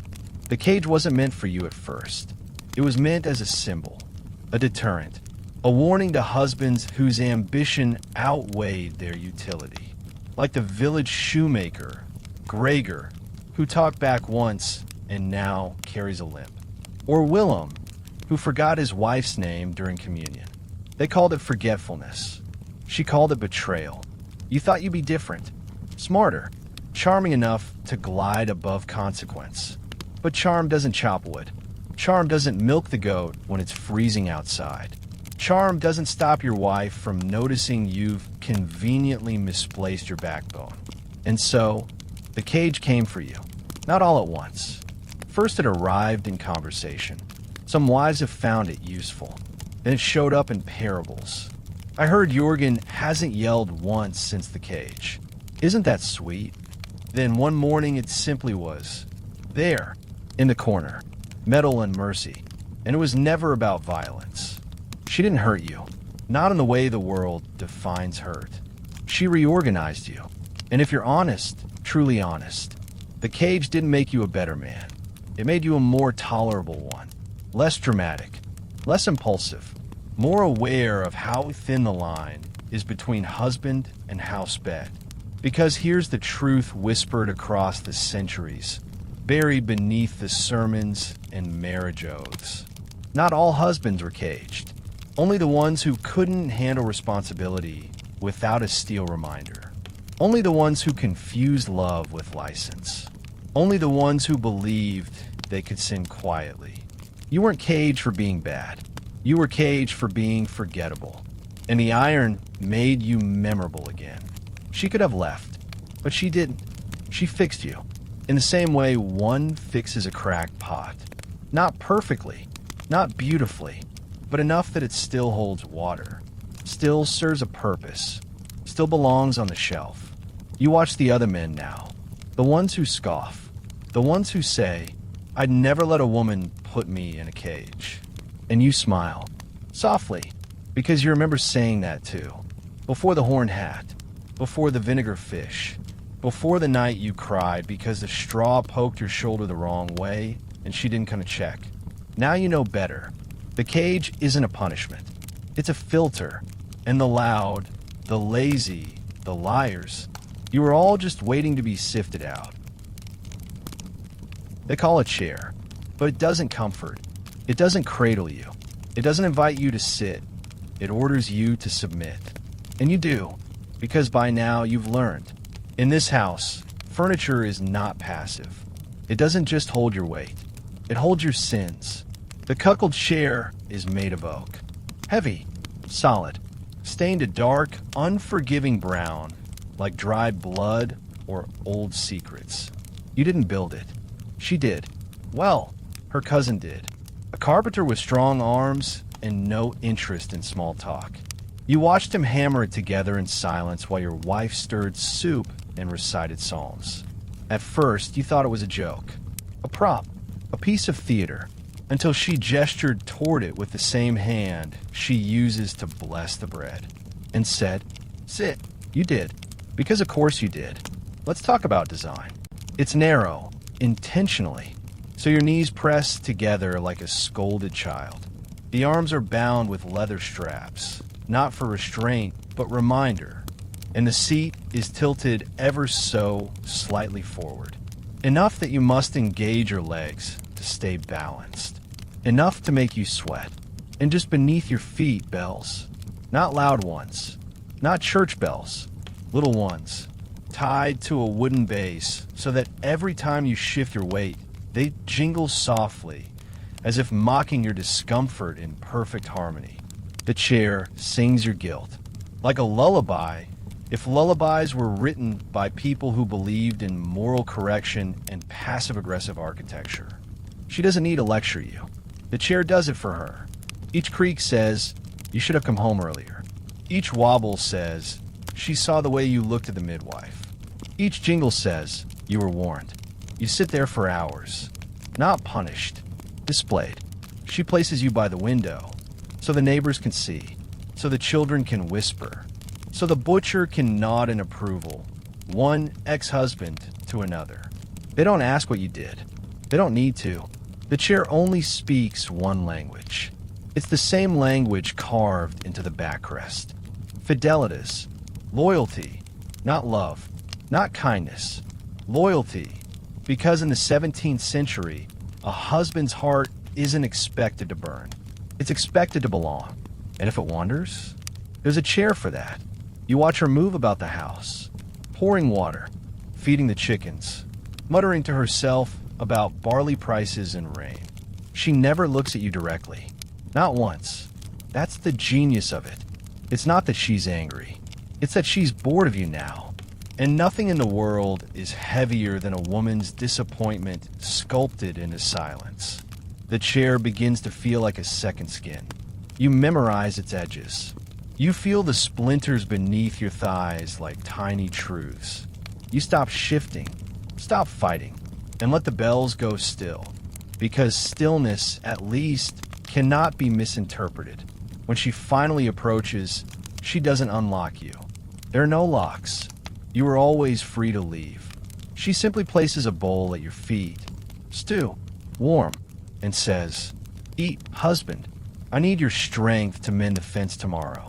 The cage wasn't meant for you at first. It was meant as a symbol, a deterrent, a warning to husbands whose ambition outweighed their utility. Like the village shoemaker, Gregor, who talked back once and now carries a limp. Or Willem, who forgot his wife's name during communion. They called it forgetfulness. She called it betrayal. You thought you'd be different, smarter, charming enough to glide above consequence. But charm doesn't chop wood. Charm doesn't milk the goat when it's freezing outside. Charm doesn't stop your wife from noticing you've conveniently misplaced your backbone. And so, the cage came for you, not all at once. First it arrived in conversation. Some wives have found it useful. Then it showed up in parables. I heard Jorgen hasn't yelled once since the cage. Isn't that sweet? Then one morning it simply was. There, in the corner. Metal and mercy. And it was never about violence. She didn't hurt you. Not in the way the world defines hurt. She reorganized you. And if you're honest, truly honest, the cage didn't make you a better man. It made you a more tolerable one. Less dramatic. Less impulsive. More aware of how thin the line is between husband and house bed. Because here's the truth whispered across the centuries, buried beneath the sermons and marriage oaths. Not all husbands were caged. Only the ones who couldn't handle responsibility without a steel reminder. Only the ones who confused love with license. Only the ones who believed they could sin quietly. You weren't caged for being bad. You were caged for being forgettable. And the iron made you memorable again. She could have left, but she didn't. She fixed you. In the same way one fixes a cracked pot. Not perfectly, not beautifully, but enough that it still holds water, still serves a purpose, still belongs on the shelf. You watch the other men now, the ones who scoff, the ones who say, I'd never let a woman put me in a cage. And you smile, softly, because you remember saying that too. Before the horned hat, before the vinegar fish, before the night you cried because the straw poked your shoulder the wrong way and she didn't come to check. Now you know better. The cage isn't a punishment. It's a filter. And the loud, the lazy, the liars, you were all just waiting to be sifted out. They call it chair, but it doesn't comfort. It doesn't cradle you. It doesn't invite you to sit. It orders you to submit. And you do, because by now you've learned. In this house, furniture is not passive. It doesn't just hold your weight. It holds your sins. The cuckold chair is made of oak. Heavy, solid, stained a dark, unforgiving brown, like dried blood or old secrets. You didn't build it. She did. Well, her cousin did. A carpenter with strong arms and no interest in small talk. You watched him hammer it together in silence while your wife stirred soup and recited psalms. At first, you thought it was a joke, a prop, a piece of theater, until she gestured toward it with the same hand she uses to bless the bread, and said, Sit. You did. Because of course you did. Let's talk about design. It's narrow, intentionally, so your knees press together like a scolded child. The arms are bound with leather straps, not for restraint, but reminder. And the seat is tilted ever so slightly forward. Enough that you must engage your legs to stay balanced. Enough to make you sweat. And just beneath your feet, bells. Not loud ones. Not church bells. Little ones. Tied to a wooden base so that every time you shift your weight, they jingle softly, as if mocking your discomfort in perfect harmony. The chair sings your guilt. Like a lullaby, if lullabies were written by people who believed in moral correction and passive-aggressive architecture. She doesn't need to lecture you. The chair does it for her. Each creak says, you should have come home earlier. Each wobble says, She saw the way you looked at the midwife. Each jingle says, you were warned. You sit there for hours. Not punished. Displayed. She places you by the window, so the neighbors can see, so the children can whisper, so the butcher can nod in approval, one ex-husband to another. They don't ask what you did. They don't need to. The chair only speaks one language. It's the same language carved into the backrest. Fidelitas. Loyalty. Not love. Not kindness. Loyalty. Because in the 17th century, a husband's heart isn't expected to burn. It's expected to belong. And if it wanders, there's a chair for that. You watch her move about the house, pouring water, feeding the chickens, muttering to herself about barley prices and rain. She never looks at you directly. Not once. That's the genius of it. It's not that she's angry. It's that she's bored of you now. And nothing in the world is heavier than a woman's disappointment sculpted into silence. The chair begins to feel like a second skin. You memorize its edges. You feel the splinters beneath your thighs like tiny truths. You stop shifting, stop fighting, and let the bells go still. Because stillness, at least, cannot be misinterpreted. When she finally approaches, she doesn't unlock you. There are no locks. You are always free to leave. She simply places a bowl at your feet, stew, warm, and says, "Eat, husband. I need your strength to mend the fence tomorrow."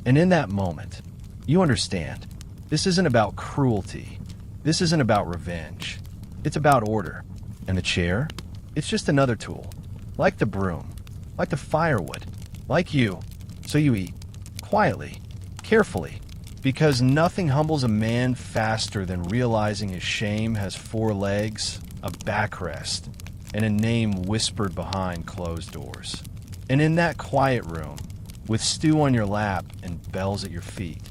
And in that moment, you understand, this isn't about cruelty. This isn't about revenge. It's about order. And the chair? It's just another tool. Like the broom. Like the firewood. Like you. So you eat. Quietly. Carefully. Because nothing humbles a man faster than realizing his shame has four legs, a backrest, and a name whispered behind closed doors. And in that quiet room, with stew on your lap and bells at your feet,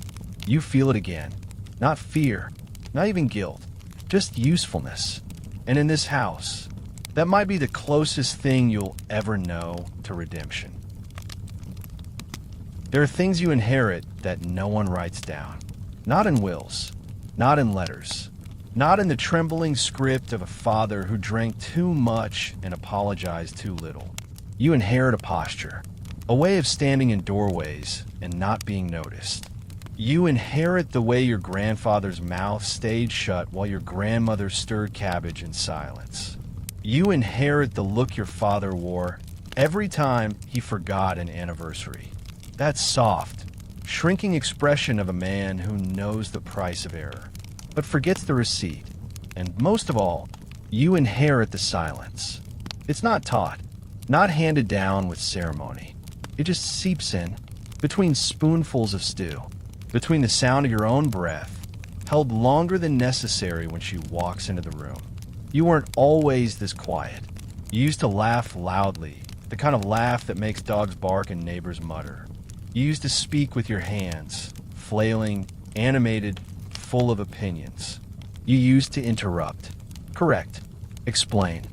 you feel it again. Not fear, not even guilt, just usefulness. And in this house, that might be the closest thing you'll ever know to redemption. There are things you inherit that no one writes down. Not in wills, not in letters, not in the trembling script of a father who drank too much and apologized too little. You inherit a posture, a way of standing in doorways and not being noticed. You inherit the way your grandfather's mouth stayed shut while your grandmother stirred cabbage in silence. You inherit the look your father wore every time he forgot an anniversary. That soft, shrinking expression of a man who knows the price of error, but forgets the receipt. And most of all, you inherit the silence. It's not taught, not handed down with ceremony. It just seeps in, between spoonfuls of stew, between the sound of your own breath, held longer than necessary when she walks into the room. You weren't always this quiet. You used to laugh loudly, the kind of laugh that makes dogs bark and neighbors mutter. You used to speak with your hands, flailing, animated, full of opinions. You used to interrupt, correct, explain.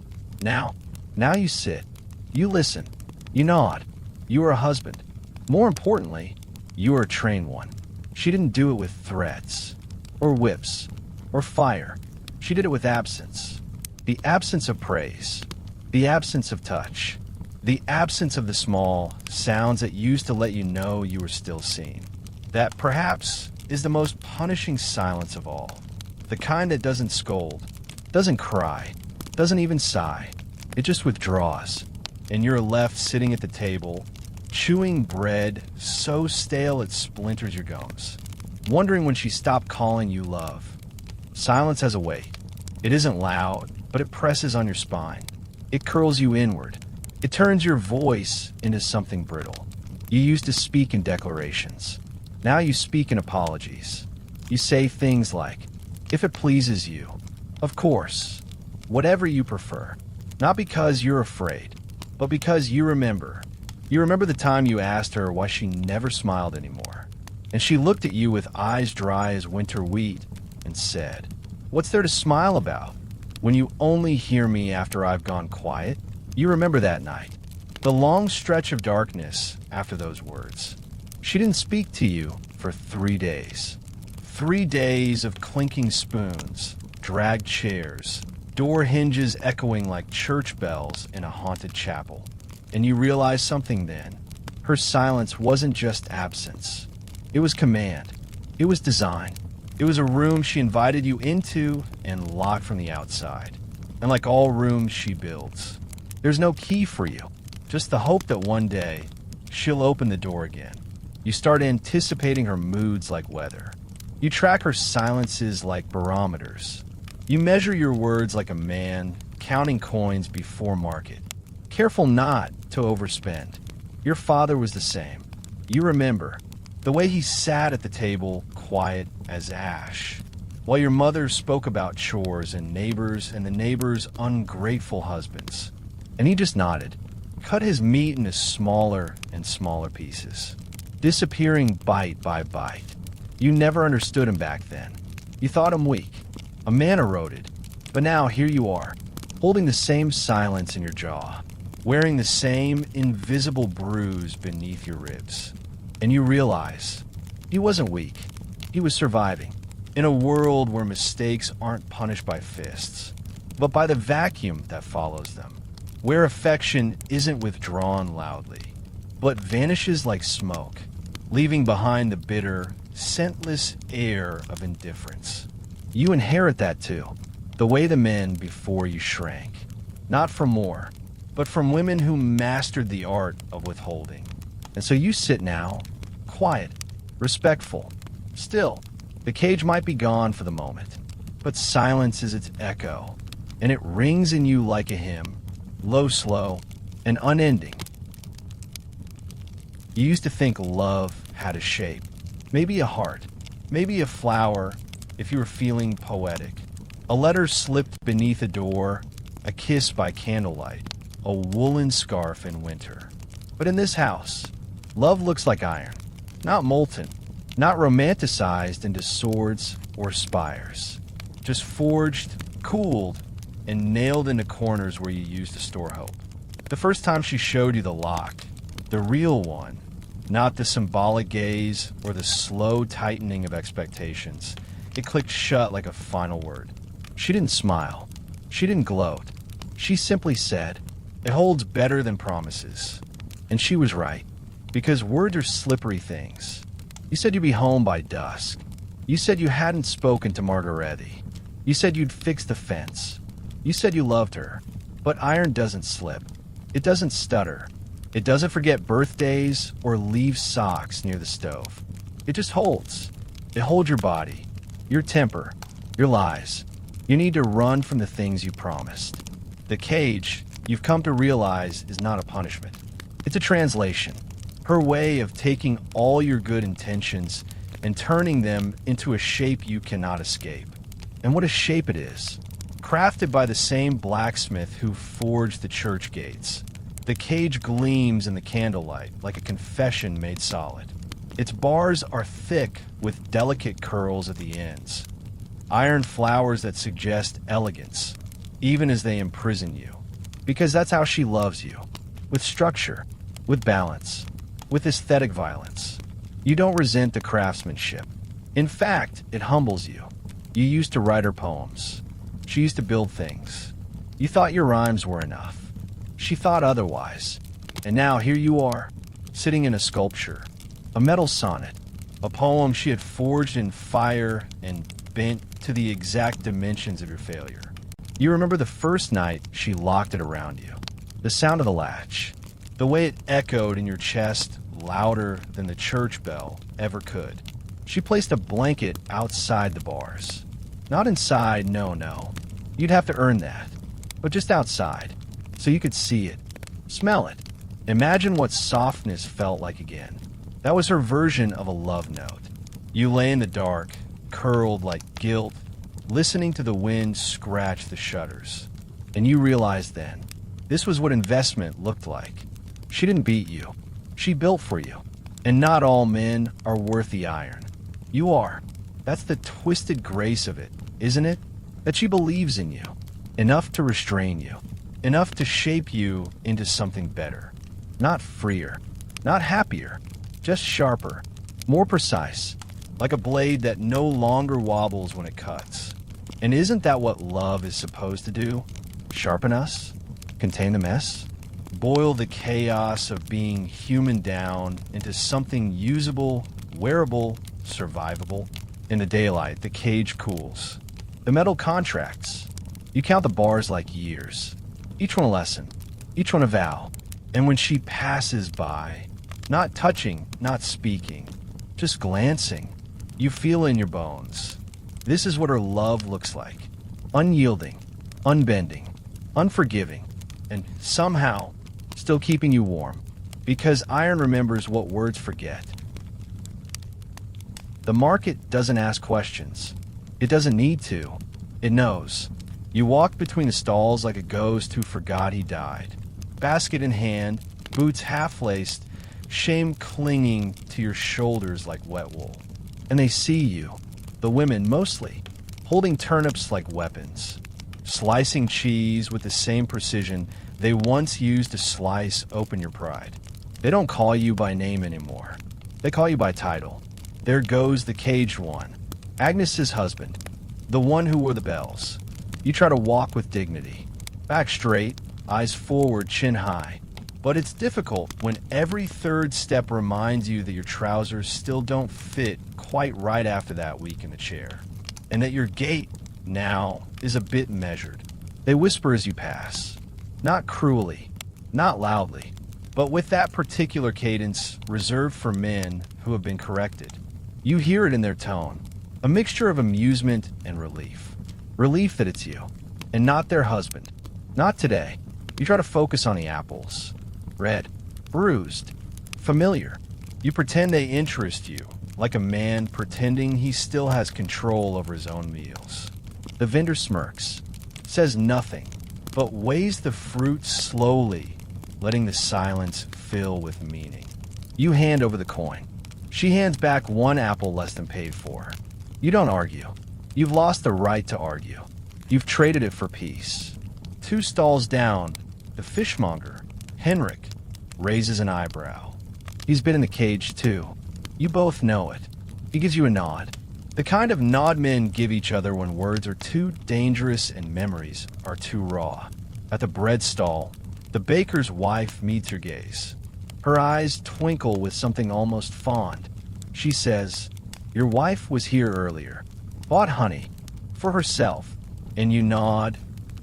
Now you sit. You listen. You nod. You are a husband. More importantly, you are a trained one. She didn't do it with threats, or whips, or fire. She did it with absence. The absence of praise. The absence of touch. The absence of the small sounds that used to let you know you were still seen. That perhaps is the most punishing silence of all. The kind that doesn't scold, doesn't cry, doesn't even sigh. It just withdraws. And you're left sitting at the table, chewing bread so stale it splinters your gums, wondering when she stopped calling you love. Silence has a weight. It isn't loud, but it presses on your spine. It curls you inward. It turns your voice into something brittle. You used to speak in declarations. Now you speak in apologies. You say things like, "If it pleases you, of course, whatever you prefer." Not because you're afraid, but because you remember. You remember the time you asked her why she never smiled anymore. And she looked at you with eyes dry as winter wheat and said, "What's there to smile about? When you only hear me after I've gone quiet?" You remember that night, the long stretch of darkness after those words. She didn't speak to you for 3 days. 3 days of clinking spoons, dragged chairs, door hinges echoing like church bells in a haunted chapel. And you realize something then. Her silence wasn't just absence. It was command. It was design. It was a room she invited you into and locked from the outside. And like all rooms she builds, there's no key for you, just the hope that one day she'll open the door again. You start anticipating her moods like weather. You track her silences like barometers. You measure your words like a man counting coins before market, careful not to overspend. Your father was the same. You remember the way he sat at the table, quiet as ash, while your mother spoke about chores and the neighbors' ungrateful husbands. And he just nodded, cut his meat into smaller and smaller pieces, disappearing bite by bite. You never understood him back then. You thought him weak, a man eroded. But now here you are, holding the same silence in your jaw, wearing the same invisible bruise beneath your ribs. And you realize he wasn't weak. He was surviving in a world where mistakes aren't punished by fists, but by the vacuum that follows them, where affection isn't withdrawn loudly, but vanishes like smoke, leaving behind the bitter, scentless air of indifference. You inherit that too, the way the men before you shrank, not from more, but from women who mastered the art of withholding. And so you sit now, quiet, respectful, still. The cage might be gone for the moment, but silence is its echo, and it rings in you like a hymn, low, slow, and unending. You used to think love had a shape, maybe a heart, maybe a flower if you were feeling poetic. A letter slipped beneath a door, a kiss by candlelight, a woolen scarf in winter. But in this house, love looks like iron, not molten, not romanticized into swords or spires, just forged, cooled, and nailed into corners where you used to store hope. The first time she showed you the lock, the real one, not the symbolic gaze or the slow tightening of expectations, it clicked shut like a final word. She didn't smile. She didn't gloat. She simply said, "It holds better than promises." And she was right, because words are slippery things. You said you'd be home by dusk. You said you hadn't spoken to Margaretti. You said you'd fix the fence. You said you loved her. But iron doesn't slip. It doesn't stutter. It doesn't forget birthdays or leave socks near the stove. It just holds. It holds your body, your temper, your lies. You need to run from the things you promised. The cage, you've come to realize, is not a punishment. It's a translation. Her way of taking all your good intentions and turning them into a shape you cannot escape. And what a shape it is. Crafted by the same blacksmith who forged the church gates. The cage gleams in the candlelight like a confession made solid. Its bars are thick with delicate curls at the ends. Iron flowers that suggest elegance, even as they imprison you. Because that's how she loves you. With structure, with balance, with aesthetic violence. You don't resent the craftsmanship. In fact, it humbles you. You used to write her poems. She used to build things. You thought your rhymes were enough. She thought otherwise. And now here you are, sitting in a sculpture, a metal sonnet, a poem she had forged in fire and bent to the exact dimensions of your failure. You remember the first night she locked it around you. The sound of the latch. The way it echoed in your chest louder than the church bell ever could. She placed a blanket outside the bars. Not inside, no. You'd have to earn that. But just outside, so you could see it, smell it. Imagine what softness felt like again. That was her version of a love note. You lay in the dark, curled like guilt, listening to the wind scratch the shutters. And you realized then, this was what investment looked like. She didn't beat you. She built for you. And not all men are worth the iron. You are. That's the twisted grace of it, isn't it? That she believes in you. Enough to restrain you. Enough to shape you into something better. Not freer. Not happier. Just sharper. More precise. like a blade that no longer wobbles when it cuts. And isn't that what love is supposed to do? Sharpen us? Contain the mess? Boil the chaos of being human down into something usable, wearable, survivable. In the daylight, the cage cools. The metal contracts. You count the bars like years. Each one a lesson. Each one a vow. And when she passes by, not touching, not speaking, just glancing, you feel in your bones. This is what her love looks like. Unyielding, unbending, unforgiving, and somehow still keeping you warm. Because iron remembers what words forget. The market doesn't ask questions. It doesn't need to. It knows. You walk between the stalls like a ghost who forgot he died. Basket in hand, boots half-laced, shame clinging to your shoulders like wet wool. And they see you, the women mostly, holding turnips like weapons, slicing cheese with the same precision they once used to slice open your pride. They don't call you by name anymore. They call you by title. There goes the caged one, Agnes's husband, the one who wore the bells. You try to walk with dignity, back straight, eyes forward, chin high. But it's difficult when every third step reminds you that your trousers still don't fit quite right after that week in the chair, and that your gait now is a bit measured. They whisper as you pass, not cruelly, not loudly, but with that particular cadence reserved for men who have been corrected. You hear it in their tone, a mixture of amusement and relief. Relief that it's you, and not their husband. Not today. You try to focus on the apples. Red, bruised, familiar. You pretend they interest you, like a man pretending he still has control over his own meals. The vendor smirks, says nothing, but weighs the fruit slowly, letting the silence fill with meaning. You hand over the coin. She hands back one apple less than paid for. You don't argue. You've lost the right to argue. You've traded it for peace. 2 stalls down, the fishmonger, Henrik, raises an eyebrow. He's been in the cage too. You both know it. He gives you a nod. The kind of nod men give each other when words are too dangerous and memories are too raw. At the bread stall, the baker's wife meets your gaze. Her eyes twinkle with something almost fond. She says, "Your wife was here earlier. Bought honey. For herself." And you nod,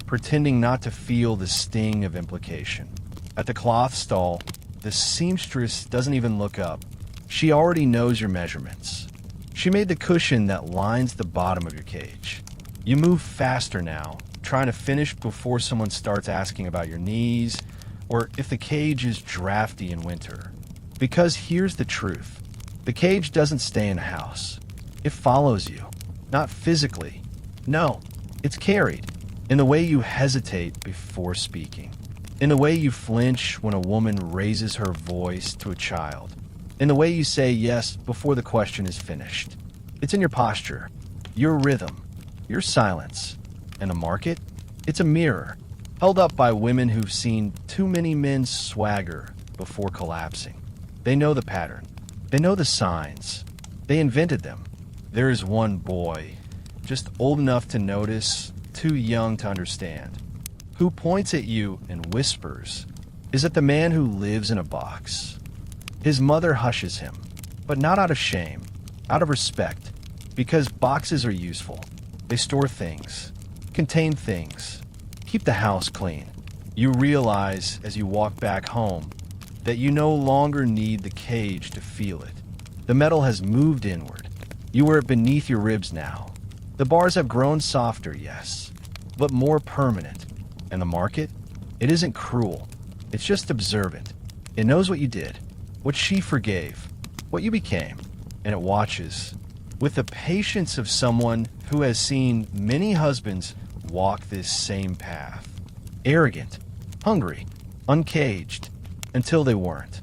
pretending not to feel the sting of implication. At the cloth stall, the seamstress doesn't even look up. She already knows your measurements. She made the cushion that lines the bottom of your cage. You move faster now, trying to finish before someone starts asking about your knees, or if the cage is drafty in winter. Because here's the truth. The cage doesn't stay in a house. It follows you. Not physically. No, it's carried. In the way you hesitate before speaking. In the way you flinch when a woman raises her voice to a child. In the way you say yes before the question is finished. It's in your posture, your rhythm, your silence. And the market? It's a mirror, held up by women who've seen too many men swagger before collapsing. They know the pattern. They know the signs. They invented them. There is one boy, just old enough to notice, too young to understand, who points at you and whispers, is it the man who lives in a box? His mother hushes him, but not out of shame, out of respect, because boxes are useful. They store things, contain things, keep the house clean. You realize as you walk back home that you no longer need the cage to feel it. The metal has moved inward. You wear it beneath your ribs now. The bars have grown softer, yes, but more permanent. And the market? It isn't cruel. It's just observant. It knows what you did, what she forgave, what you became, and it watches with the patience of someone who has seen many husbands walk this same path. Arrogant, hungry, uncaged, until they weren't.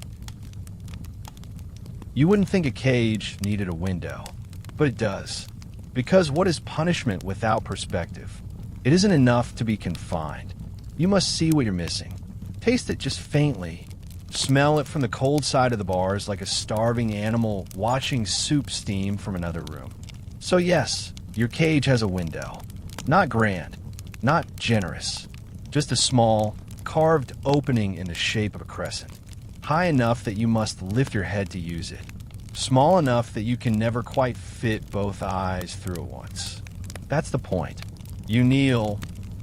You wouldn't think a cage needed a window, but it does. Because what is punishment without perspective? It isn't enough to be confined. You must see what you're missing. Taste it just faintly, Smell it from the cold side of the bars like a starving animal watching soup steam from another room. So yes, your cage has a window. Not grand, not generous, just a small, carved opening in the shape of a crescent. High enough that you must lift your head to use it. Small enough that you can never quite fit both eyes through at once. That's the point. You kneel,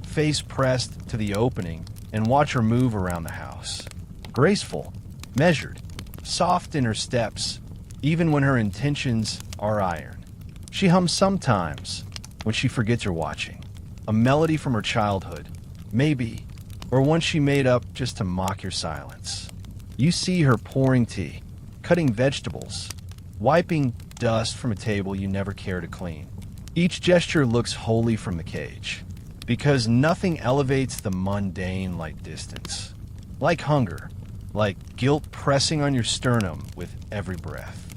face pressed to the opening, and watch her move around the house. Graceful, measured, soft in her steps, even when her intentions are iron. She hums sometimes when she forgets you're watching. A melody from her childhood, maybe, or one she made up just to mock your silence. You see her pouring tea, cutting vegetables, wiping dust from a table you never care to clean. Each gesture looks holy from the cage, because nothing elevates the mundane like distance, like hunger, like guilt pressing on your sternum with every breath.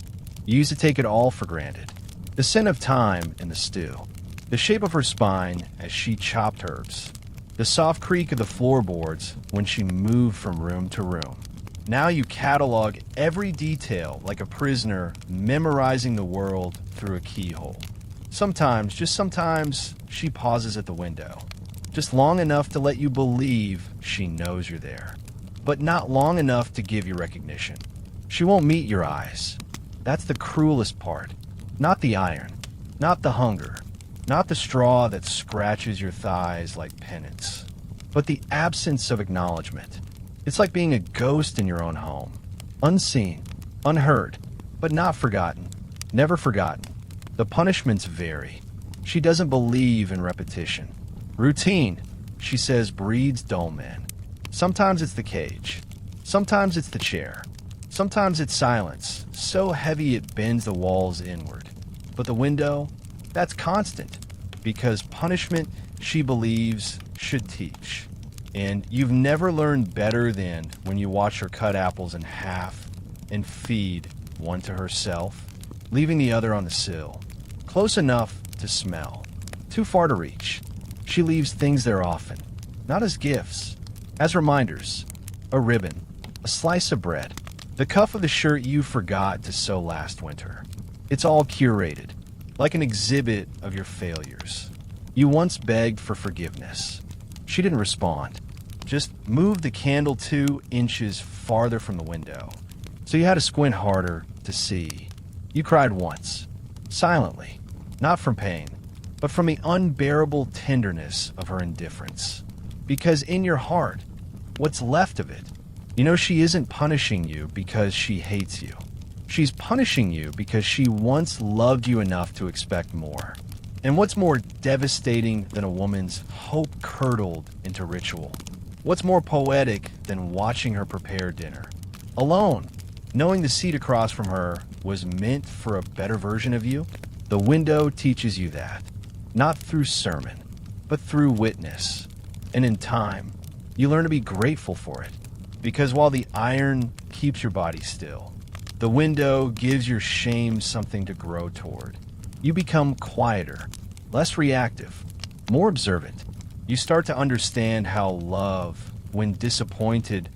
You used to take it all for granted. The scent of thyme in the stew, the shape of her spine as she chopped herbs, the soft creak of the floorboards when she moved from room to room. Now you catalog every detail like a prisoner memorizing the world through a keyhole. Sometimes, just sometimes, she pauses at the window, just long enough to let you believe she knows you're there, but not long enough to give you recognition. She won't meet your eyes. That's the cruelest part. Not the iron, not the hunger, not the straw that scratches your thighs like penance, but the absence of acknowledgement. It's like being a ghost in your own home, unseen, unheard, but not forgotten, never forgotten. The punishments vary. She doesn't believe in repetition. Routine, she says, breeds dull men. Sometimes it's the cage. Sometimes it's the chair. Sometimes it's silence, so heavy it bends the walls inward. But the window, that's constant, because punishment, she believes, should teach. And you've never learned better than when you watch her cut apples in half and feed one to herself, leaving the other on the sill, close enough to smell, too far to reach. She leaves things there often, not as gifts, as reminders, a ribbon, a slice of bread, the cuff of the shirt you forgot to sew last winter. It's all curated, like an exhibit of your failures. You once begged for forgiveness. She didn't respond, just moved the candle 2 inches farther from the window, so you had to squint harder to see. You cried once, silently, not from pain, but from the unbearable tenderness of her indifference. Because in your heart, what's left of it, you know she isn't punishing you because she hates you. She's punishing you because she once loved you enough to expect more. And what's more devastating than a woman's hope curdled into ritual? What's more poetic than watching her prepare dinner? Alone, knowing the seat across from her was meant for a better version of you? The window teaches you that, not through sermon, but through witness. And in time, you learn to be grateful for it. Because while the iron keeps your body still, the window gives your shame something to grow toward. You become quieter, less reactive, more observant. You start to understand how love, when disappointed,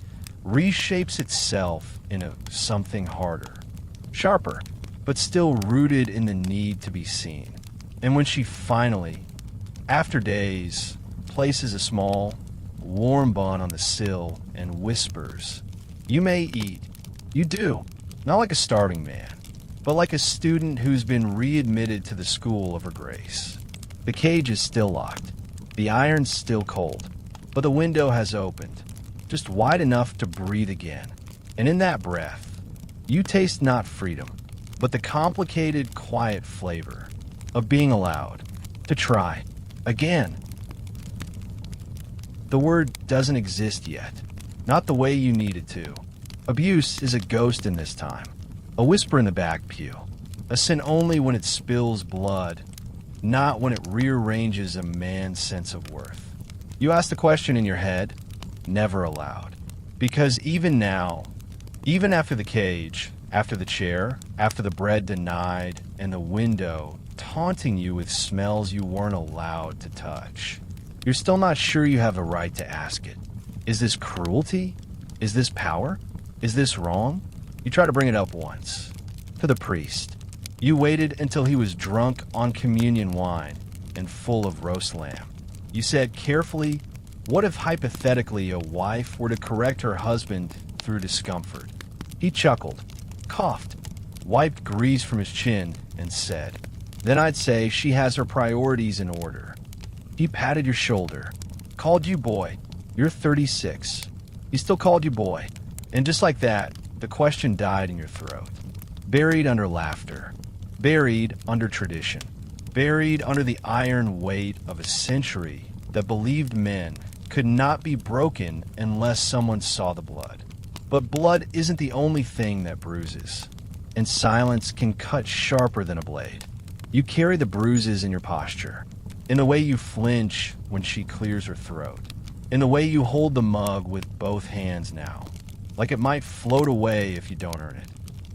reshapes itself into something harder, sharper, but still rooted in the need to be seen. And when she finally, after days, places a small, warm bun on the sill and whispers, "You may eat." You do, not like a starving man, but like a student who's been readmitted to the school of her grace. The cage is still locked. The iron's still cold, but the window has opened, just wide enough to breathe again. And in that breath, you taste not freedom, but the complicated, quiet flavor of being allowed to try again. The word doesn't exist yet, not the way you need it to. Abuse is a ghost in this time, a whisper in the back pew, a sin only when it spills blood, not when it rearranges a man's sense of worth. You ask the question in your head, never aloud. Because even now, even after the cage, after the chair, after the bread denied, and the window taunting you with smells you weren't allowed to touch, you're still not sure you have a right to ask it. Is this cruelty? Is this power? Is this wrong? You try to bring it up once. To the priest. You waited until he was drunk on communion wine and full of roast lamb. You said carefully, what if hypothetically a wife were to correct her husband through discomfort? He chuckled, coughed, wiped grease from his chin, and said, then I'd say she has her priorities in order. He patted your shoulder, called you boy. You're 36. He still called you boy. And just like that, the question died in your throat. Buried under laughter. Buried under tradition. Buried under the iron weight of a century that believed men could not be broken unless someone saw the blood. But blood isn't the only thing that bruises. And silence can cut sharper than a blade. You carry the bruises in your posture, in the way you flinch when she clears her throat, in the way you hold the mug with both hands now, like it might float away if you don't earn it.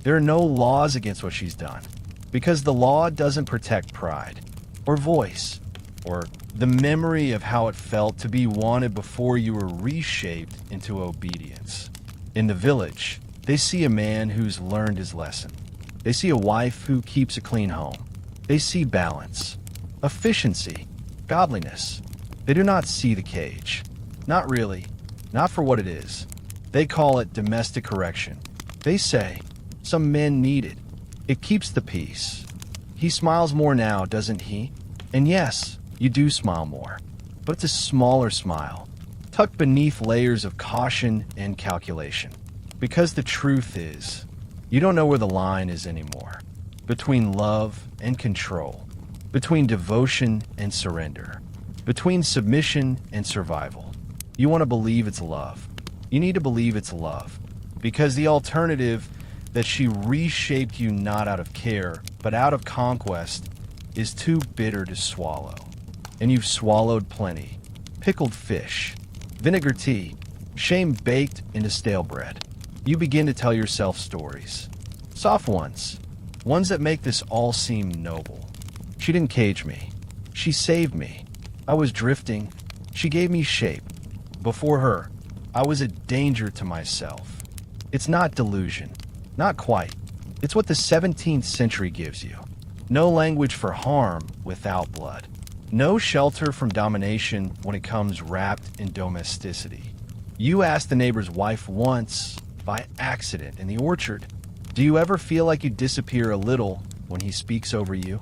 There are no laws against what she's done, because the law doesn't protect pride, or voice, or the memory of how it felt to be wanted before you were reshaped into obedience. In the village, they see a man who's learned his lesson. They see a wife who keeps a clean home. They see balance, efficiency, godliness. They do not see the cage. Not really. Not for what it is. They call it domestic correction. They say, some men need it. It keeps the peace. He smiles more now, doesn't he? And yes, you do smile more. But it's a smaller smile, tucked beneath layers of caution and calculation. Because the truth is, you don't know where the line is anymore. Between love and control, between devotion and surrender, between submission and survival. You want to believe it's love. You need to believe it's love, because the alternative that she reshaped you not out of care, but out of conquest, is too bitter to swallow. And you've swallowed plenty. Pickled fish, vinegar tea, shame baked into stale bread. You begin to tell yourself stories. Soft ones. Ones that make this all seem noble. She didn't cage me. She saved me. I was drifting. She gave me shape. Before her, I was a danger to myself. It's not delusion. Not quite. It's what the 17th century gives you. No language for harm without blood. No shelter from domination when it comes wrapped in domesticity. You asked the neighbor's wife once, by accident, in the orchard, do you ever feel like you disappear a little when he speaks over you?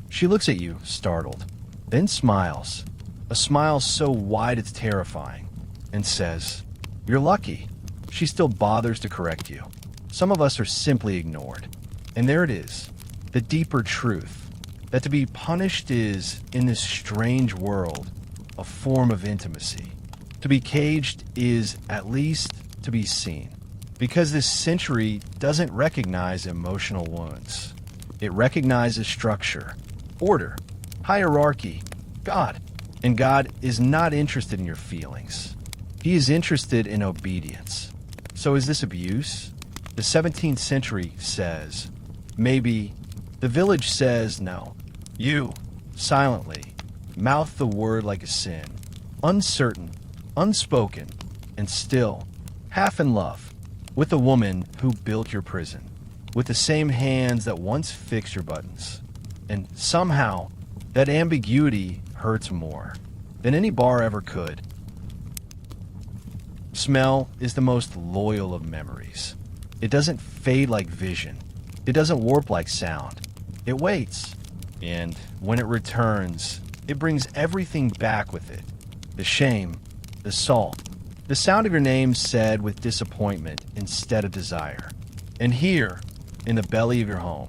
She looks at you, startled, then smiles, a smile so wide it's terrifying, and says, you're lucky. She still bothers to correct you. Some of us are simply ignored. And there it is, the deeper truth, that to be punished is, in this strange world, a form of intimacy. To be caged is, at least, to be seen. Because this century doesn't recognize emotional wounds. It recognizes structure, order, hierarchy, God. And God is not interested in your feelings. He is interested in obedience. So is this abuse? The 17th century says, maybe. The village says no. You, silently, mouth the word like a sin. Uncertain, unspoken, and still, half in love. With the woman who built your prison, with the same hands that once fixed your buttons. And somehow, that ambiguity hurts more than any bar ever could. Smell is the most loyal of memories. It doesn't fade like vision. It doesn't warp like sound. It waits. And when it returns, it brings everything back with it. The shame, the salt, the sound of your name said with disappointment instead of desire. And here, in the belly of your home,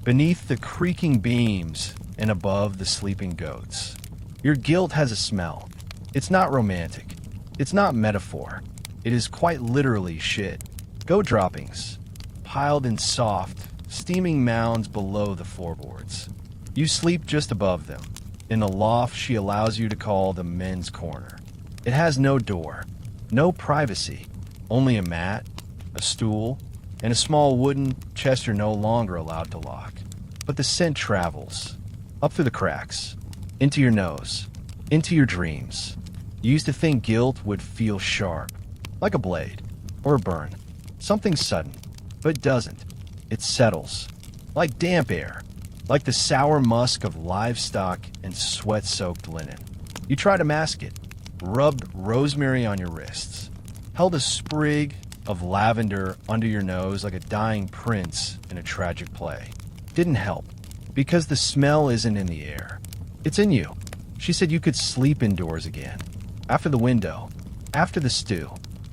beneath the creaking beams and above the sleeping goats, your guilt has a smell. It's not romantic. It's not metaphor. It is quite literally shit. Goat droppings, piled in soft, steaming mounds below the floorboards. You sleep just above them, in the loft she allows you to call the men's corner. It has no door. No privacy, only a mat, a stool, and a small wooden chest you're no longer allowed to lock. But the scent travels, up through the cracks, into your nose, into your dreams. You used to think guilt would feel sharp, like a blade, or a burn. Something sudden, but it doesn't. It settles, like damp air, like the sour musk of livestock and sweat-soaked linen. You try to mask it, rubbed rosemary on your wrists, held a sprig of lavender under your nose like a dying prince in a tragic play. Didn't help, because the smell isn't in the air. It's in you. She said you could sleep indoors again, after the window, after the stew,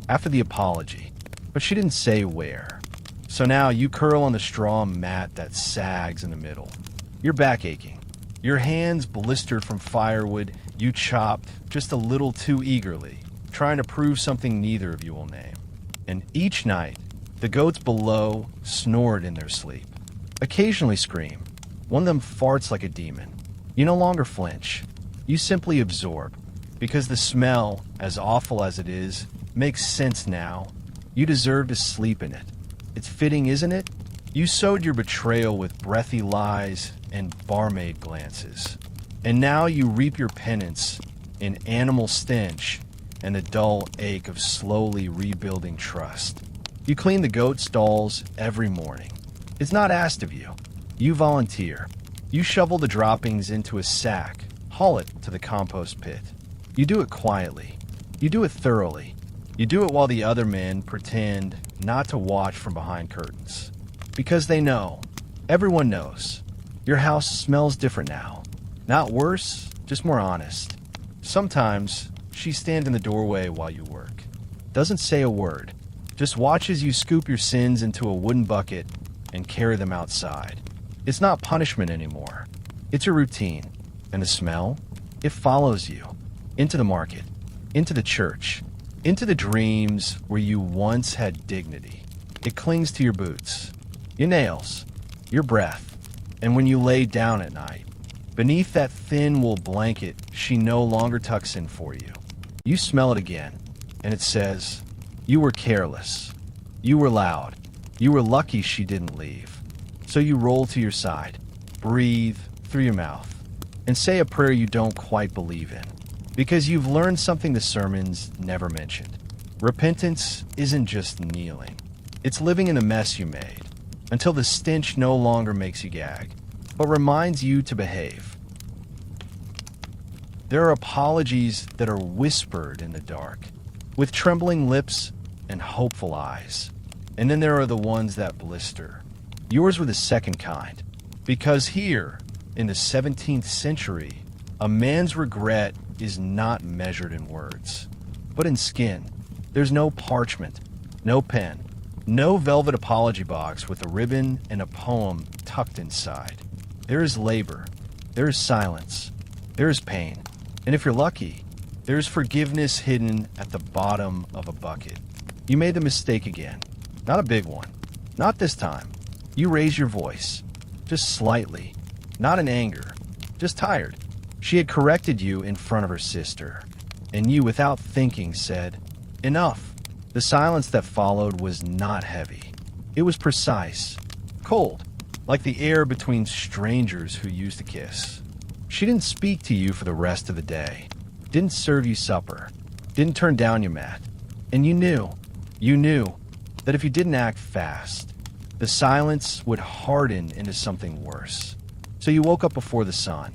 after the apology, but she didn't say where. So now you curl on the straw mat that sags in the middle. Your back aching, your hands blistered from firewood you chopped just a little too eagerly, trying to prove something neither of you will name. And each night, the goats below snored in their sleep, occasionally scream. One of them farts like a demon. You no longer flinch. You simply absorb, because the smell, as awful as it is, makes sense now. You deserve to sleep in it. It's fitting, isn't it? You sowed your betrayal with breathy lies and barmaid glances. And now you reap your penance in animal stench and the dull ache of slowly rebuilding trust. You clean the goat stalls every morning. It's not asked of you. You volunteer. You shovel the droppings into a sack, haul it to the compost pit. You do it quietly. You do it thoroughly. You do it while the other men pretend not to watch from behind curtains. Because they know, everyone knows, your house smells different now. Not worse, just more honest. Sometimes she stands in the doorway while you work. Doesn't say a word. Just watches you scoop your sins into a wooden bucket and carry them outside. It's not punishment anymore. It's your routine. And the smell? It follows you. Into the market. Into the church. Into the dreams where you once had dignity. It clings to your boots. Your nails. Your breath. And when you lay down at night, beneath that thin wool blanket she no longer tucks in for you, you smell it again, and it says, you were careless. You were loud. You were lucky she didn't leave. So you roll to your side, breathe through your mouth, and say a prayer you don't quite believe in, because you've learned something the sermons never mentioned. Repentance isn't just kneeling. It's living in the mess you made, until the stench no longer makes you gag, but reminds you to behave. There are apologies that are whispered in the dark, with trembling lips and hopeful eyes. And then there are the ones that blister. Yours were the second kind, because here, in the 17th century, a man's regret is not measured in words, but in skin. There's no parchment, no pen, no velvet apology box with a ribbon and a poem tucked inside. There is labor, there is silence, there is pain, and if you're lucky, there is forgiveness hidden at the bottom of a bucket. You made the mistake again. Not a big one. Not this time. You raise your voice. Just slightly. Not in anger. Just tired. She had corrected you in front of her sister, and you, without thinking, said, enough. The silence that followed was not heavy. It was precise. Cold. Like the air between strangers who used to kiss. She didn't speak to you for the rest of the day. Didn't serve you supper. Didn't turn down your mat. And you knew that if you didn't act fast, the silence would harden into something worse. So you woke up before the sun.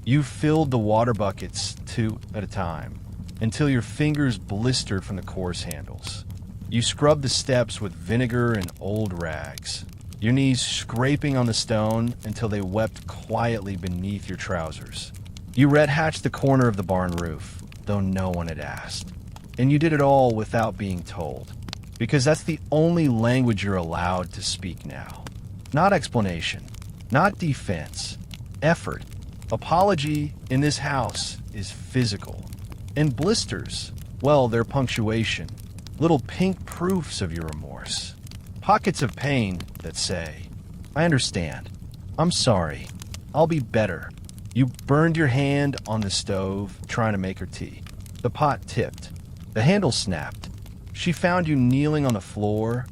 You filled the water buckets 2 at a time until your fingers blistered from the coarse handles. You scrubbed the steps with vinegar and old rags, your knees scraping on the stone until they wept quietly beneath your trousers. You red-hatched the corner of the barn roof, though no one had asked. And you did it all without being told, because that's the only language you're allowed to speak now. Not explanation, not defense, effort. Apology in this house is physical. And blisters, well, they're punctuation, little pink proofs of your remorse. Pockets of pain that say, I understand. I'm sorry. I'll be better. You burned your hand on the stove trying to make her tea. The pot tipped. The handle snapped. She found you kneeling on the floor,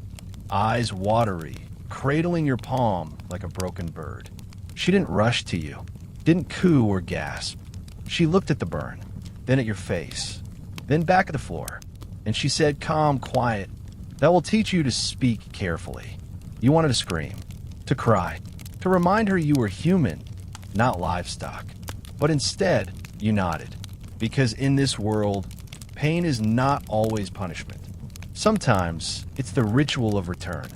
eyes watery, cradling your palm like a broken bird. She didn't rush to you, didn't coo or gasp. She looked at the burn, then at your face, then back at the floor, and she said, calm, quiet, that will teach you to speak carefully. You wanted to scream, to cry, to remind her you were human, not livestock. But instead, you nodded, because in this world, pain is not always punishment. Sometimes, it's the ritual of return.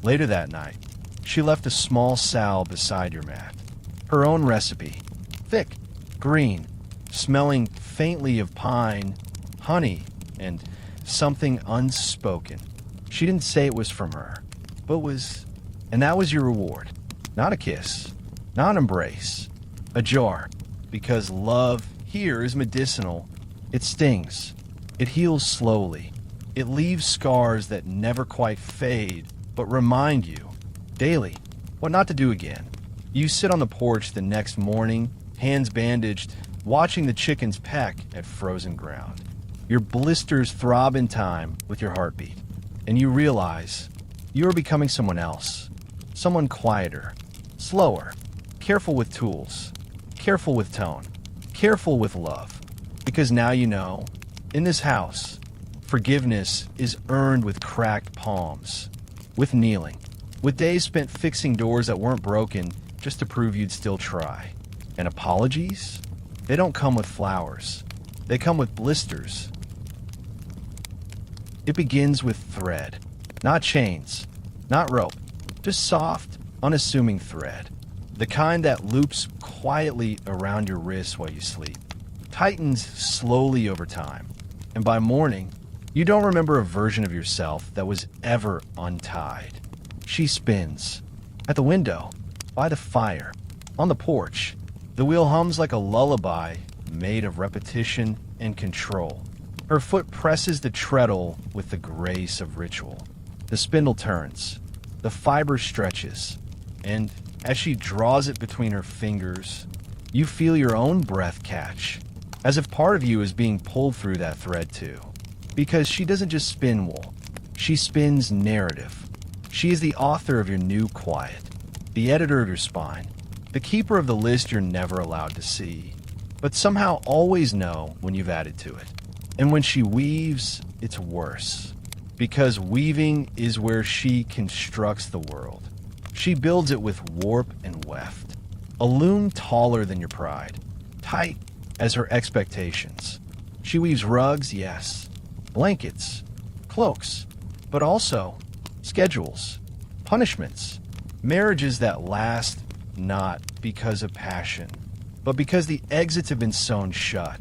Later that night, she left a small salve beside your mat. Her own recipe, thick, green, smelling faintly of pine, honey, and something unspoken. She didn't say it was from her, but was, and that was your reward. Not a kiss, not an embrace, a jar, because love here is medicinal. It stings. It heals slowly. It leaves scars that never quite fade, but remind you, daily, what not to do again. You sit on the porch the next morning, hands bandaged, watching the chickens peck at frozen ground. Your blisters throb in time with your heartbeat, and you realize you are becoming someone else, someone quieter, slower, careful with tools, careful with tone, careful with love, because now you know, in this house, forgiveness is earned with cracked palms, with kneeling, with days spent fixing doors that weren't broken just to prove you'd still try. And apologies? They don't come with flowers. They come with blisters. It begins with thread, not chains, not rope, just soft, unassuming thread. The kind that loops quietly around your wrists while you sleep, tightens slowly over time, and by morning, you don't remember a version of yourself that was ever untied. She spins. At the window, by the fire, on the porch, the wheel hums like a lullaby made of repetition and control. Her foot presses the treadle with the grace of ritual. The spindle turns, the fiber stretches, and as she draws it between her fingers, you feel your own breath catch, as if part of you is being pulled through that thread too. Because she doesn't just spin wool, she spins narrative. She is the author of your new quiet, the editor of your spine, the keeper of the list you're never allowed to see, but somehow always know when you've added to it. And when she weaves, it's worse, because weaving is where she constructs the world. She builds it with warp and weft, a loom taller than your pride, tight as her expectations. She weaves rugs, yes, blankets, cloaks, but also schedules, punishments, marriages that last not because of passion, but because the exits have been sewn shut.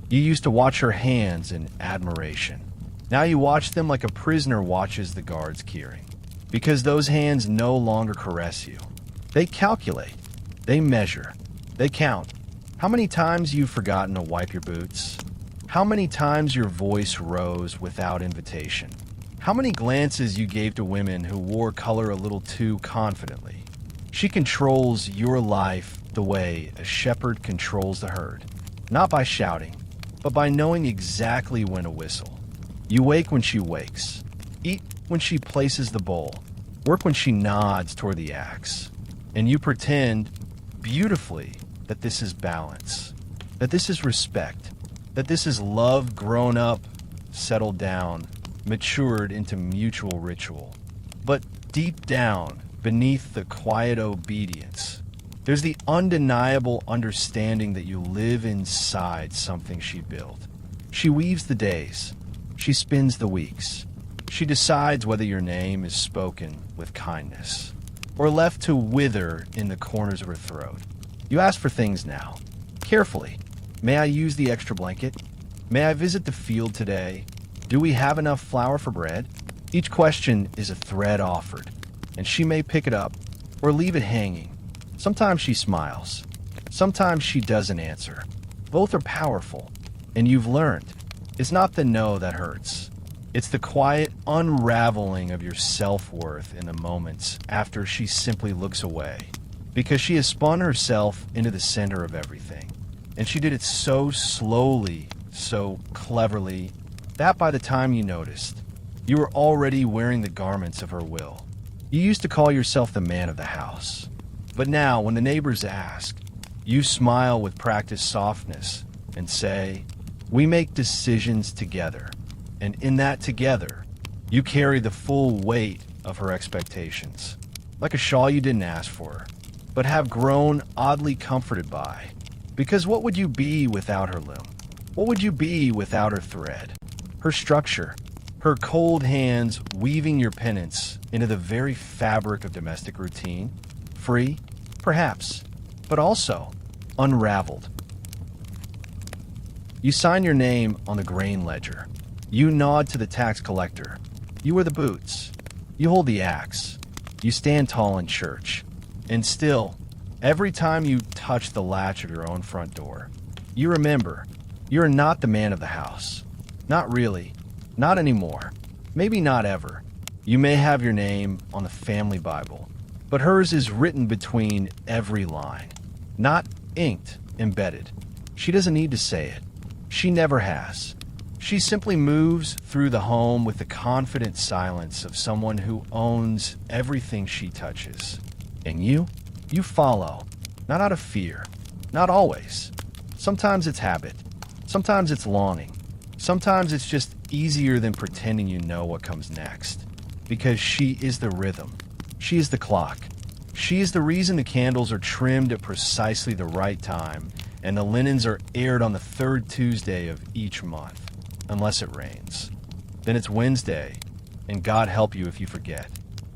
You used to watch her hands in admiration. Now you watch them like a prisoner watches the guards keying, because those hands no longer caress you. They calculate, they measure, they count. How many times you've forgotten to wipe your boots? How many times your voice rose without invitation? How many glances you gave to women who wore color a little too confidently? She controls your life the way a shepherd controls the herd, not by shouting, but by knowing exactly when to whistle. You wake when she wakes, eat when she places the bowl, work when she nods toward the axe, and you pretend beautifully that this is balance, that this is respect, that this is love grown up, settled down, matured into mutual ritual. But deep down, beneath the quiet obedience, there's the undeniable understanding that you live inside something she built. She weaves the days. She spins the weeks. She decides whether your name is spoken with kindness or left to wither in the corners of her throat. You ask for things now, carefully. May I use the extra blanket? May I visit the field today? Do we have enough flour for bread? Each question is a thread offered, and she may pick it up or leave it hanging. Sometimes she smiles. Sometimes she doesn't answer. Both are powerful, and you've learned. It's not the no that hurts. It's the quiet unraveling of your self-worth in the moments after she simply looks away, because she has spun herself into the center of everything. And she did it so slowly, so cleverly, that by the time you noticed, you were already wearing the garments of her will. You used to call yourself the man of the house. But now, when the neighbors ask, you smile with practiced softness and say, we make decisions together. And in that together, You carry the full weight of her expectations, like a shawl you didn't ask for, but have grown oddly comforted by. Because what would you be without her loom? What would you be without her thread? Her structure, her cold hands weaving your penance into the very fabric of domestic routine? Free? Perhaps, but also unraveled. You sign your name on the grain ledger. You nod to the tax collector. You wear the boots. You hold the axe. You stand tall in church. And still, every time you touch the latch of your own front door, you remember you are not the man of the house. Not really. Not anymore. Maybe not ever. You may have your name on the family Bible, but hers is written between every line, not inked, embedded. She doesn't need to say it. She never has. She simply moves through the home with the confident silence of someone who owns everything she touches. And you follow, not out of fear, not always. Sometimes it's habit. Sometimes it's longing. Sometimes it's just easier than pretending you know what comes next. Because she is the rhythm. She is the clock. She is the reason the candles are trimmed at precisely the right time and the linens are aired on the third Tuesday of each month, unless it rains. Then it's Wednesday, and God help you if you forget.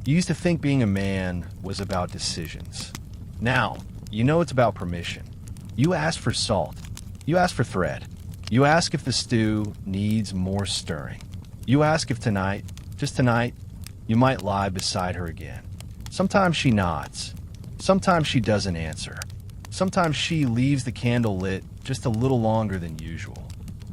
You used to think being a man was about decisions. Now, you know it's about permission. You ask for salt. You ask for thread. You ask if the stew needs more stirring. You ask if tonight, just tonight, you might lie beside her again. Sometimes she nods. Sometimes she doesn't answer. Sometimes she leaves the candle lit just a little longer than usual.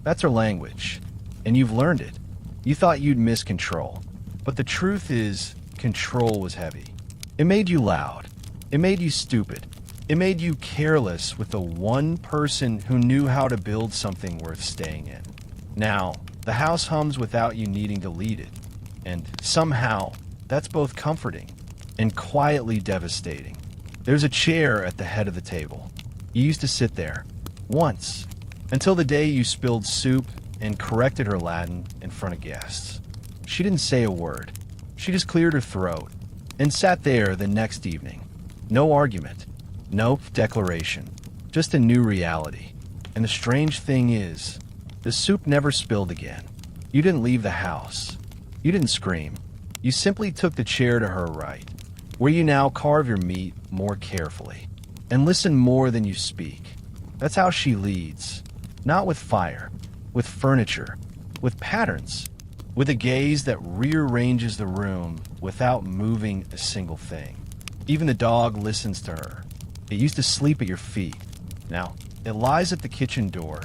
That's her language, and you've learned it. You thought you'd miss control, but the truth is, control was heavy. It made you loud. It made you stupid. It made you careless with the one person who knew how to build something worth staying in. Now, the house hums without you needing to lead it, and somehow, that's both comforting and quietly devastating. There's a chair at the head of the table. You used to sit there, once, until the day you spilled soup and corrected her Latin in front of guests. She didn't say a word. She just cleared her throat and sat there the next evening. No argument, no declaration, just a new reality. And the strange thing is, the soup never spilled again. You didn't leave the house. You didn't scream. You simply took the chair to her right, where you now carve your meat more carefully and listen more than you speak. That's how she leads, not with fire, with furniture, with patterns, with a gaze that rearranges the room without moving a single thing. Even the dog listens to her. It used to sleep at your feet. Now, it lies at the kitchen door,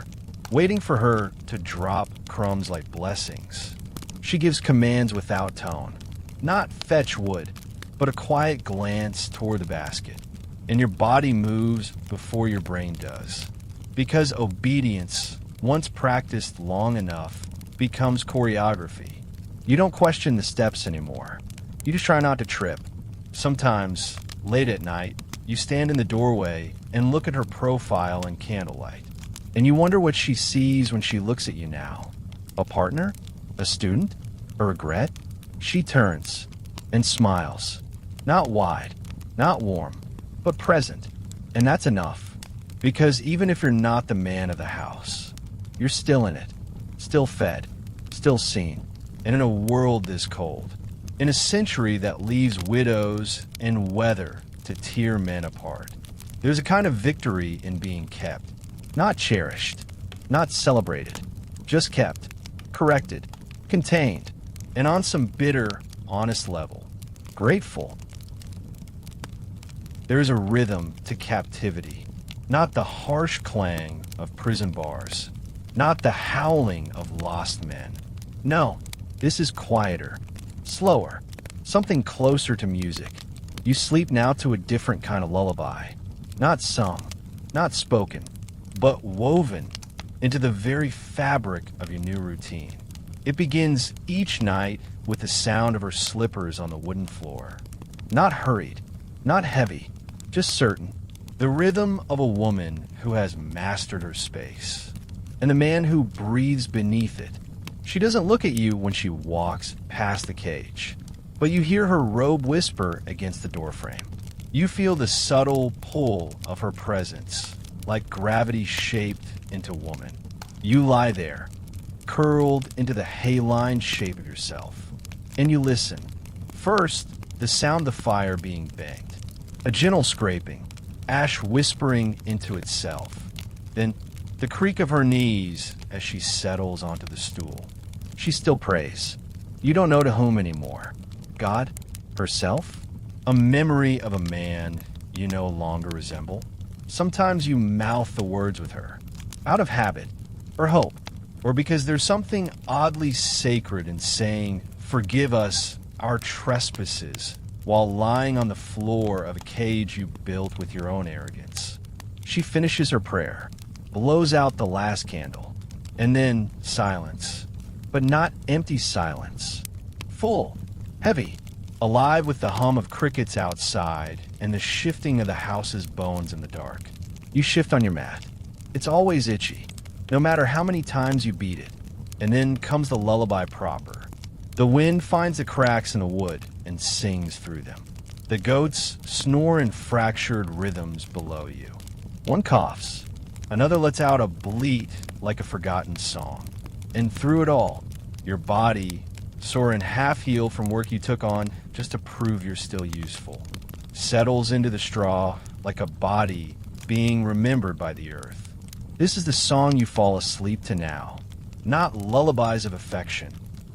waiting for her to drop crumbs like blessings. She gives commands without tone, not fetch wood, but a quiet glance toward the basket, and your body moves before your brain does. Because obedience, once practiced long enough, becomes choreography. You don't question the steps anymore. You just try not to trip. Sometimes, late at night, you stand in the doorway and look at her profile in candlelight, and you wonder what she sees when she looks at you now. A partner? A student? A regret? She turns and smiles. Not wide, not warm, but present. And that's enough. Because even if you're not the man of the house, you're still in it, still fed, still seen. And in a world this cold, in a century that leaves widows and weather to tear men apart, there's a kind of victory in being kept. Not cherished, not celebrated, just kept, corrected, contained, and on some bitter, honest level, grateful. There is a rhythm to captivity, not the harsh clang of prison bars, not the howling of lost men. No, this is quieter, slower, something closer to music. You sleep now to a different kind of lullaby, not sung, not spoken, but woven into the very fabric of your new routine. It begins each night with the sound of her slippers on the wooden floor. Not hurried, not heavy, just certain. The rhythm of a woman who has mastered her space. And the man who breathes beneath it, She doesn't look at you when she walks past the cage, but you hear her robe whisper against the doorframe. You feel the subtle pull of her presence, like gravity shaped into woman. You lie there, curled into the hay-lined shape of yourself, and you listen. First, the sound of fire being banged, a gentle scraping, ash whispering into itself. Then, the creak of her knees as she settles onto the stool. She still prays. You don't know to whom anymore. God? Herself? A memory of a man you no longer resemble? Sometimes you mouth the words with her, out of habit, or hope, or because there's something oddly sacred in saying, "Forgive us our trespasses," while lying on the floor of a cage you built with your own arrogance. She finishes her prayer, blows out the last candle, and then silence. But not empty silence. Full, heavy, alive with the hum of crickets outside and the shifting of the house's bones in the dark. You shift on your mat. It's always itchy, no matter how many times you beat it. And then comes the lullaby proper. The wind finds the cracks in the wood and sings through them. The goats snore in fractured rhythms below you. One coughs. Another lets out a bleat like a forgotten song. And through it all, your body, sore and half-healed from work you took on just to prove you're still useful, settles into the straw like a body being remembered by the earth. This is the song you fall asleep to now. Not lullabies of affection,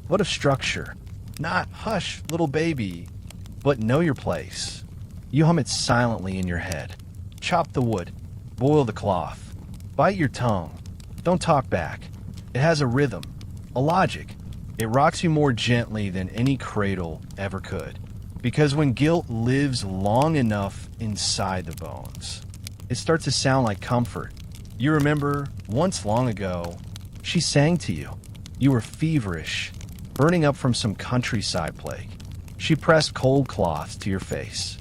but of structure. Not hush, little baby, but know your place. You hum it silently in your head. Chop the wood, boil the cloth, bite your tongue. Don't talk back. It has a rhythm, a logic. It rocks you more gently than any cradle ever could. Because when guilt lives long enough inside the bones, it starts to sound like comfort. You remember, once long ago, she sang to you. You were feverish, burning up from some countryside plague. She pressed cold cloths to your face,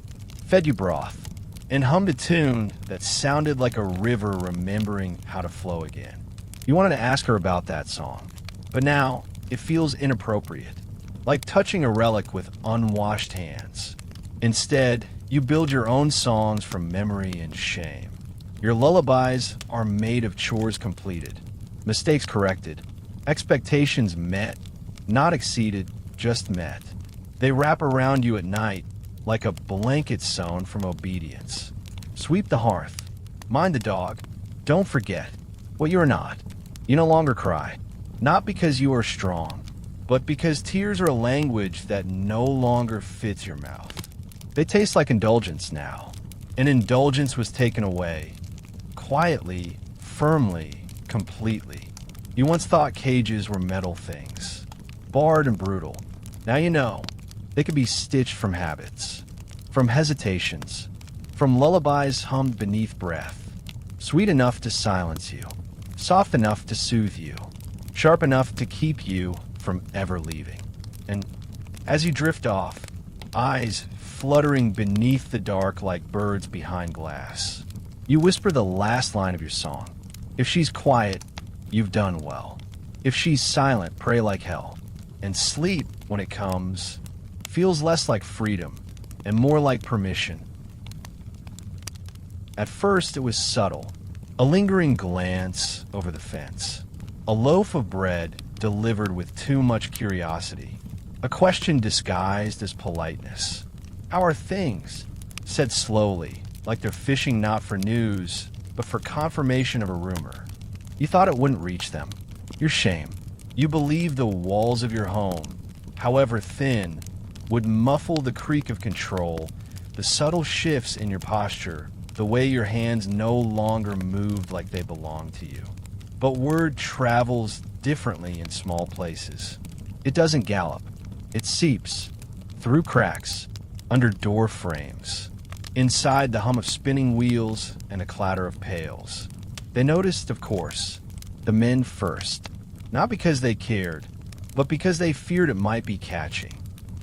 fed you broth, and hummed a tune that sounded like a river remembering how to flow again. You wanted to ask her about that song, but now it feels inappropriate, like touching a relic with unwashed hands. Instead, you build your own songs from memory and shame. Your lullabies are made of chores completed, mistakes corrected, expectations met, not exceeded, just met. They wrap around you at night like a blanket sewn from obedience. Sweep the hearth, mind the dog, don't forget what you are not. You no longer cry. Not because you are strong, but because tears are a language that no longer fits your mouth. They taste like indulgence now. And indulgence was taken away. Quietly, firmly, completely. You once thought cages were metal things. Barred and brutal. Now you know. They could be stitched from habits. From hesitations. From lullabies hummed beneath breath. Sweet enough to silence you. Soft enough to soothe you. Sharp enough to keep you from ever leaving. And as you drift off, eyes fluttering beneath the dark like birds behind glass, you whisper the last line of your song. If she's quiet, you've done well. If she's silent, pray like hell. And sleep, when it comes, feels less like freedom and more like permission. At first, it was subtle, a lingering glance over the fence. A loaf of bread delivered with too much curiosity. A question disguised as politeness. How are things? Said slowly, like they're fishing not for news, but for confirmation of a rumor. You thought it wouldn't reach them. Your shame. You believed the walls of your home, however thin, would muffle the creak of control, the subtle shifts in your posture, the way your hands no longer moved like they belonged to you. But word travels differently in small places. It doesn't gallop. It seeps through cracks, under door frames, inside the hum of spinning wheels and a clatter of pails. They noticed, of course, the men first, not because they cared, but because they feared it might be catching.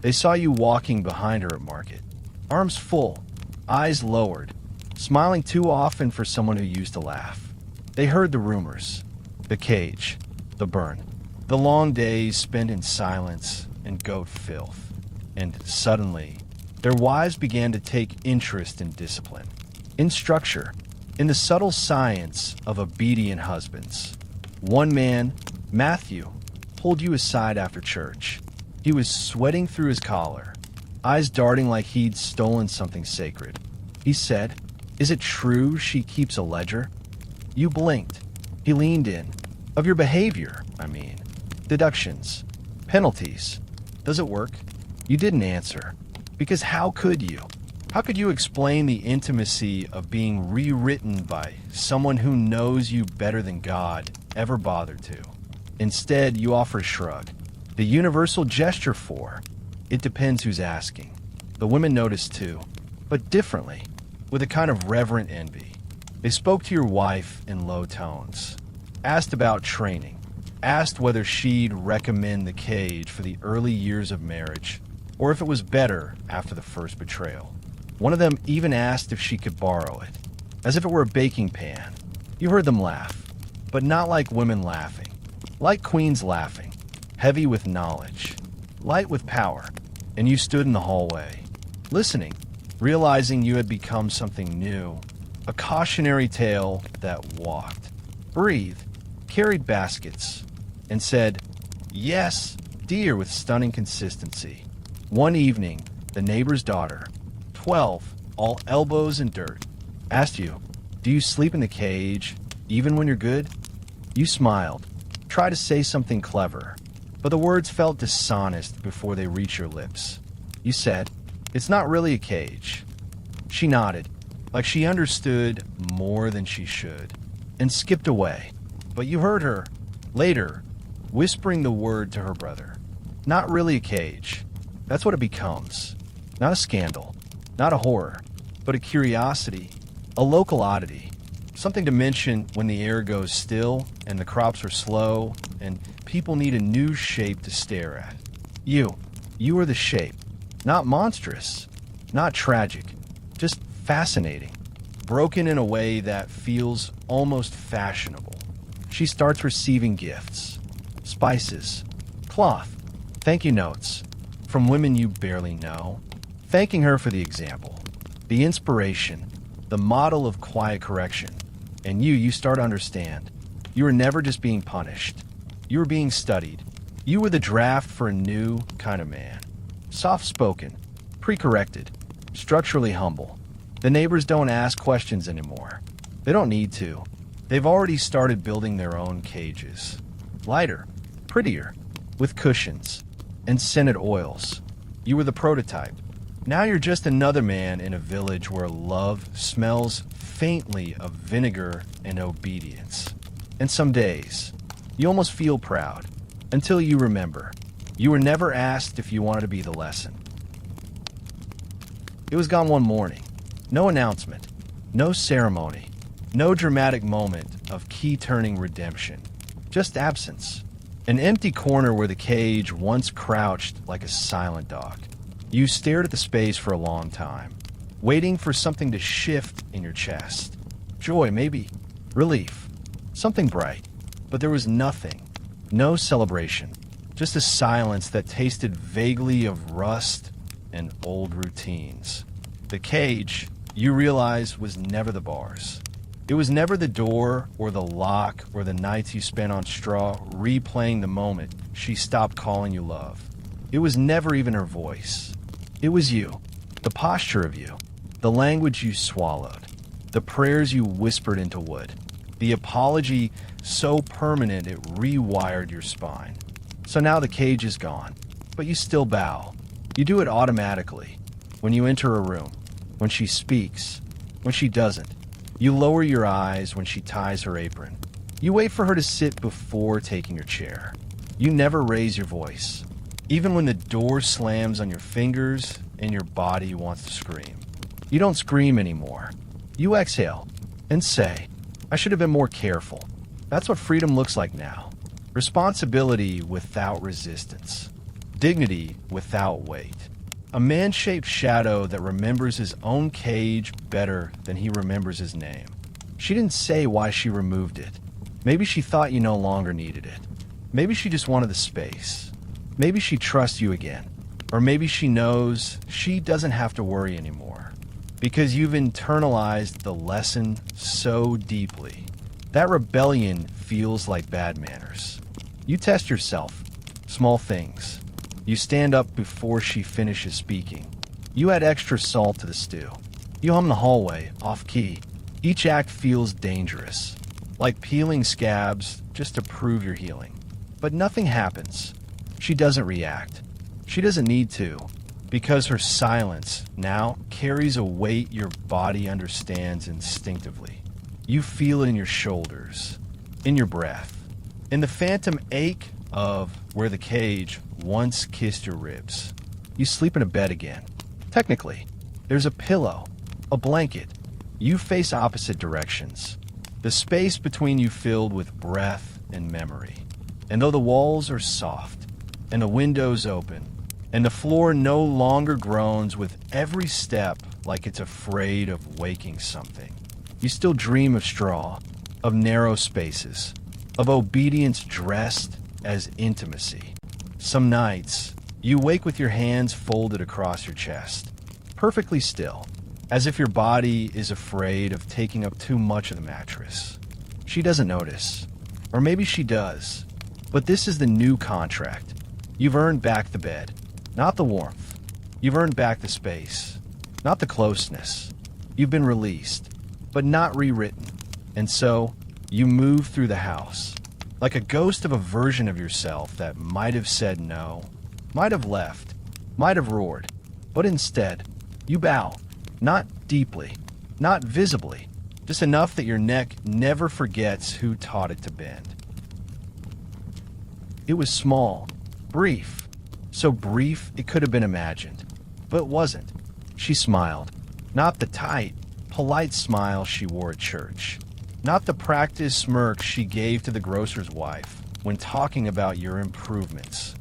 They saw you walking behind her at market, arms full, eyes lowered, smiling too often for someone who used to laugh. They heard the rumors, the cage, the burn, the The long days spent in silence and goat filth. And suddenly, their wives began to take interest in discipline, in structure, in the subtle science of obedient husbands. One man, Matthew, pulled you aside after church. He was sweating through his collar, eyes darting like he'd stolen something sacred. He said, "Is it true she keeps a ledger?" You blinked. He leaned in. "Of your behavior, I mean. Deductions. Penalties. Does it work?" You didn't answer. Because how could you? How could you explain the intimacy of being rewritten by someone who knows you better than God ever bothered to? Instead, you offer a shrug. The universal gesture for, "It depends who's asking." The women noticed too, but differently, with a kind of reverent envy. They spoke to your wife in low tones, asked about training, asked whether she'd recommend the cage for the early years of marriage, or if it was better after the first betrayal. One of them even asked if she could borrow it, as if it were a baking pan. You heard them laugh, but not like women laughing, like queens laughing, heavy with knowledge, light with power. And you stood in the hallway, listening, realizing you had become something new, a cautionary tale that walked, breathed, carried baskets, and said, "Yes, dear," with stunning consistency. One evening, the neighbor's daughter, 12, all elbows in dirt, asked you, "Do you sleep in the cage, even when you're good?" You smiled, tried to say something clever, but the words felt dishonest before they reached your lips. You said, "It's not really a cage." She nodded, like she understood more than she should, and skipped away. But you heard her, later, whispering the word to her brother. Not really a cage. That's what it becomes. Not a scandal, not a horror, but a curiosity, a local oddity. Something to mention when the air goes still and the crops are slow and people need a new shape to stare at. You are the shape. Not monstrous, not tragic, just fascinating. Broken in a way that feels almost fashionable. She starts receiving gifts, spices, cloth, thank you notes from women you barely know, thanking her for the example, the inspiration, the model of quiet correction. And you start to understand. You were never just being punished. You were being studied. You were the draft for a new kind of man. Soft-spoken, pre-corrected, structurally humble. The neighbors don't ask questions anymore. They don't need to. They've already started building their own cages. Lighter, prettier, with cushions and scented oils. You were the prototype. Now you're just another man in a village where love smells faintly of vinegar and obedience. And some days, you almost feel proud, until you remember. You were never asked if you wanted to be the lesson. It was gone one morning. No announcement, no ceremony, no dramatic moment of key-turning redemption. Just absence. An empty corner where the cage once crouched like a silent dog. You stared at the space for a long time, waiting for something to shift in your chest. Joy, maybe. Relief. Something bright. But there was nothing. No celebration. Just a silence that tasted vaguely of rust and old routines. The cage, you realized, was never the bars. It was never the door or the lock or the nights you spent on straw replaying the moment she stopped calling you love. It was never even her voice. It was you, the posture of you, the language you swallowed, the prayers you whispered into wood, the apology so permanent it rewired your spine. So now the cage is gone, but you still bow. You do it automatically. When you enter a room, when she speaks, when she doesn't. You lower your eyes when she ties her apron. You wait for her to sit before taking your chair. You never raise your voice, even when the door slams on your fingers and your body wants to scream. You don't scream anymore. You exhale and say, "I should have been more careful." That's what freedom looks like now. Responsibility without resistance. Dignity without weight. A man-shaped shadow that remembers his own cage better than he remembers his name. She didn't say why she removed it. Maybe she thought you no longer needed it. Maybe she just wanted the space. Maybe she trusts you again. Or maybe she knows she doesn't have to worry anymore. Because you've internalized the lesson so deeply. That rebellion feels like bad manners. You test yourself. Small things. You stand up before she finishes speaking. You add extra salt to the stew. You hum the hallway, off-key. Each act feels dangerous. Like peeling scabs just to prove you're healing. But nothing happens. She doesn't react. She doesn't need to. Because her silence now carries a weight your body understands instinctively. You feel it in your shoulders, in your breath, in the phantom ache of where the cage once kissed your ribs. You sleep in a bed again. Technically, there's a pillow, a blanket. You face opposite directions. The space between you filled with breath and memory. And though the walls are soft, and the windows open, and the floor no longer groans with every step like it's afraid of waking something, you still dream of straw, of narrow spaces, of obedience dressed as intimacy. Some nights, you wake with your hands folded across your chest, perfectly still, as if your body is afraid of taking up too much of the mattress. She doesn't notice, or maybe she does, but this is the new contract. You've earned back the bed, not the warmth. You've earned back the space, not the closeness. You've been released, but not rewritten. And so, you move through the house, like a ghost of a version of yourself that might have said no, might have left, might have roared, but instead, you bow, not deeply, not visibly, just enough that your neck never forgets who taught it to bend. It was small, brief, so brief it could have been imagined, but it wasn't. She smiled, not the tight, polite smile she wore at church, not the practiced smirk she gave to the grocer's wife when talking about your improvements,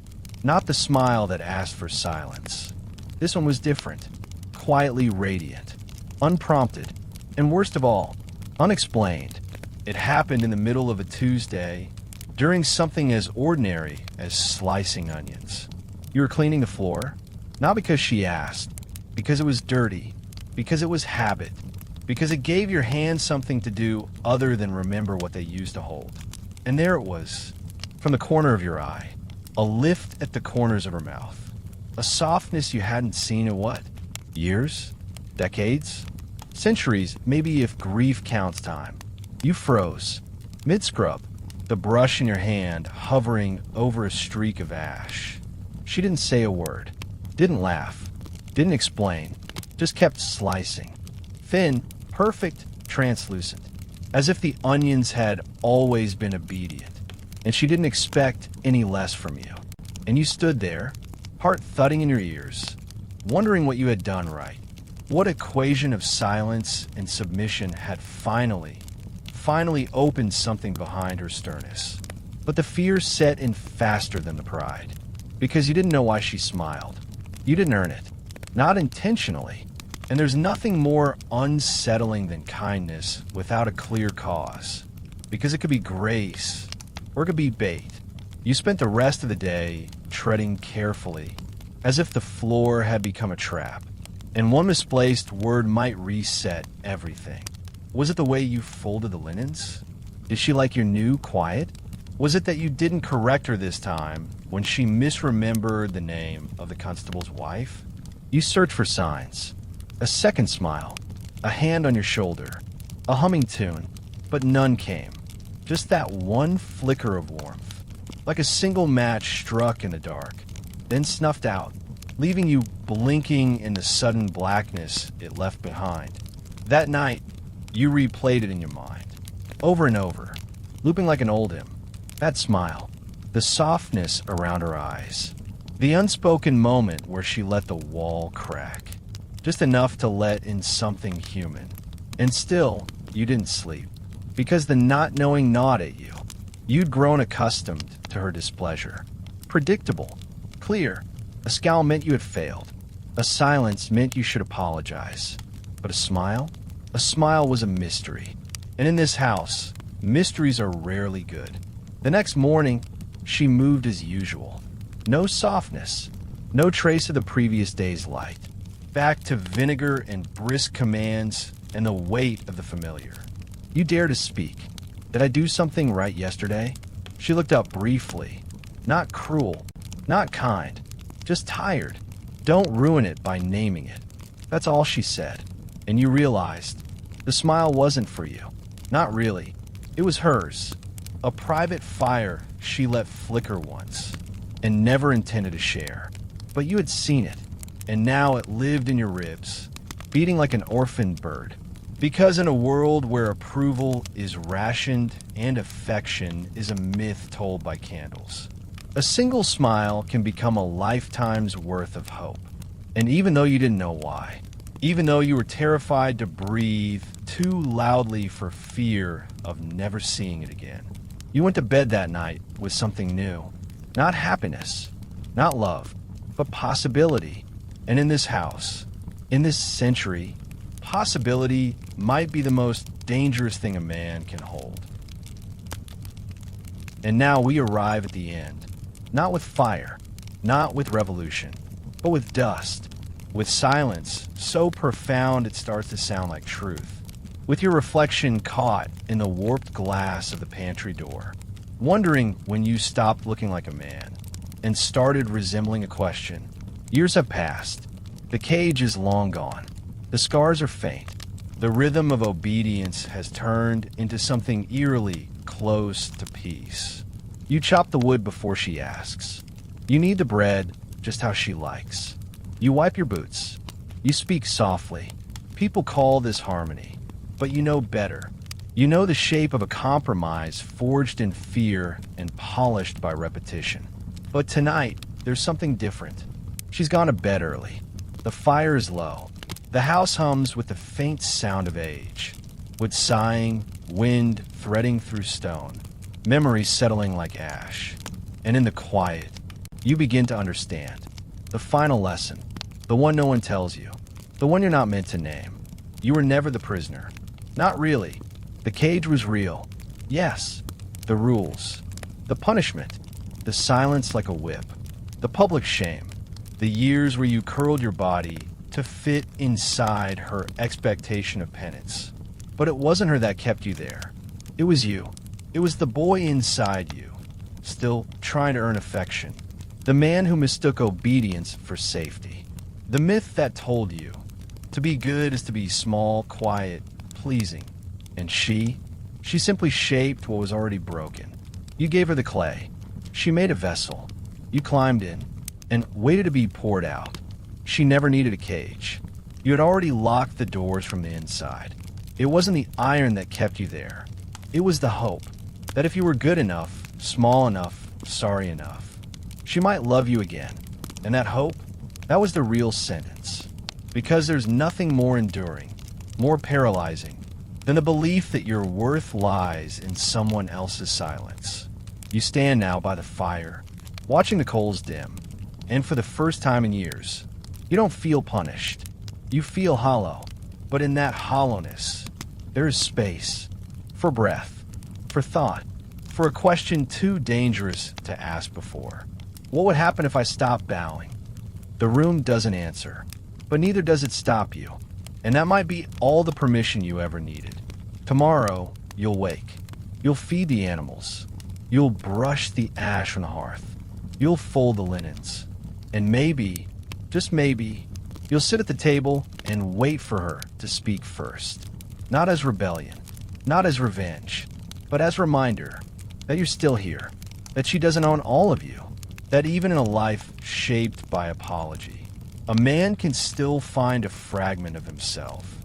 not the smile that asked for silence. This one was different, quietly radiant, unprompted, and worst of all, unexplained. It happened in the middle of a Tuesday, during something as ordinary as slicing onions. You were cleaning the floor, not because she asked, because it was dirty, because it was habit, because it gave your hands something to do other than remember what they used to hold. And there it was, from the corner of your eye, a lift at the corners of her mouth, a softness you hadn't seen in what? Years? Decades? Centuries, maybe if grief counts time. You froze, mid-scrub, the brush in your hand hovering over a streak of ash. She didn't say a word, didn't laugh, didn't explain, just kept slicing. Thin, perfect, translucent, as if the onions had always been obedient, and she didn't expect any less from you. And you stood there, heart thudding in your ears, wondering what you had done right. What equation of silence and submission had finally opened something behind her sternness. But the fear set in faster than the pride, because you didn't know why she smiled. You didn't earn it, not intentionally. And there's nothing more unsettling than kindness without a clear cause, because it could be grace, or it could be bait. You spent the rest of the day treading carefully, as if the floor had become a trap, and one misplaced word might reset everything. Was it the way you folded the linens? Did she like your new quiet? Was it that you didn't correct her this time when she misremembered the name of the constable's wife? You searched for signs. A second smile, a hand on your shoulder, a humming tune, but none came. Just that one flicker of warmth, like a single match struck in the dark, then snuffed out, leaving you blinking in the sudden blackness it left behind. That night, you replayed it in your mind, over and over, looping like an old hymn. That smile, the softness around her eyes, the unspoken moment where she let the wall crack, just enough to let in something human. And still, you didn't sleep, because the not knowing gnawed at you. You'd grown accustomed to her displeasure. Predictable, clear. A scowl meant you had failed. A silence meant you should apologize. But a smile? A smile was a mystery. And in this house, mysteries are rarely good. The next morning, She moved as usual. No softness, no trace of the previous day's light. Back to vinegar and brisk commands and the weight of the familiar. You dare to speak. Did I do something right yesterday? She looked up briefly. Not cruel, not kind, just tired. Don't ruin it by naming it. That's all she said. And you realized the smile wasn't for you. Not really. It was hers. A private fire she let flicker once and never intended to share. But you had seen it, and now it lived in your ribs, beating like an orphaned bird. Because in a world where approval is rationed and affection is a myth told by candles, a single smile can become a lifetime's worth of hope. And even though you didn't know why, even though you were terrified to breathe too loudly for fear of never seeing it again, you went to bed that night with something new. Not happiness, not love, but possibility. And in this house, in this century, possibility might be the most dangerous thing a man can hold. And now we arrive at the end, not with fire, not with revolution, but with dust, with silence so profound it starts to sound like truth, with your reflection caught in the warped glass of the pantry door, wondering when you stopped looking like a man and started resembling a question. Years have passed. The cage is long gone. The scars are faint. The rhythm of obedience has turned into something eerily close to peace. You chop the wood before she asks. You knead the bread just how she likes. You wipe your boots. You speak softly. People call this harmony, but you know better. You know the shape of a compromise forged in fear and polished by repetition. But tonight, there's something different. She's gone to bed early. The fire is low. The house hums with the faint sound of age, with sighing, wind threading through stone, memories settling like ash. And in the quiet, you begin to understand. The final lesson, the one no one tells you, the one you're not meant to name. You were never the prisoner. Not really. The cage was real. Yes. The rules. The punishment. The silence like a whip. The public shame. The years where you curled your body to fit inside her expectation of penance. But it wasn't her that kept you there. It was you. It was the boy inside you, still trying to earn affection. The man who mistook obedience for safety. The myth that told you to be good is to be small, quiet, pleasing. And she simply shaped what was already broken. You gave her the clay. She made a vessel. You climbed in and waited to be poured out. She never needed a cage. You had already locked the doors from the inside. It wasn't the iron that kept you there. It was the hope that if you were good enough, small enough, sorry enough, she might love you again. And that hope, that was the real sentence. Because there's nothing more enduring, more paralyzing, than the belief that your worth lies in someone else's silence. You stand now by the fire, watching the coals dim, and for the first time in years, you don't feel punished. You feel hollow, but in that hollowness, there is space for breath, for thought, for a question too dangerous to ask before. What would happen if I stopped bowing? The room doesn't answer, but neither does it stop you. And that might be all the permission you ever needed. Tomorrow, you'll wake. You'll feed the animals. You'll brush the ash from the hearth. You'll fold the linens. And maybe, just maybe, you'll sit at the table and wait for her to speak first. Not as rebellion, not as revenge, but as reminder that you're still here, that she doesn't own all of you, that even in a life shaped by apology, a man can still find a fragment of himself,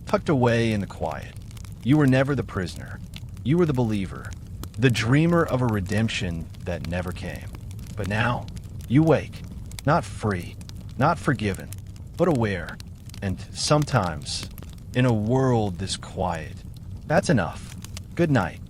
tucked away in the quiet. You were never the prisoner. You were the believer, the dreamer of a redemption that never came. But now, you wake, not free, not forgiven, but aware. And sometimes, in a world this quiet, that's enough. Good night.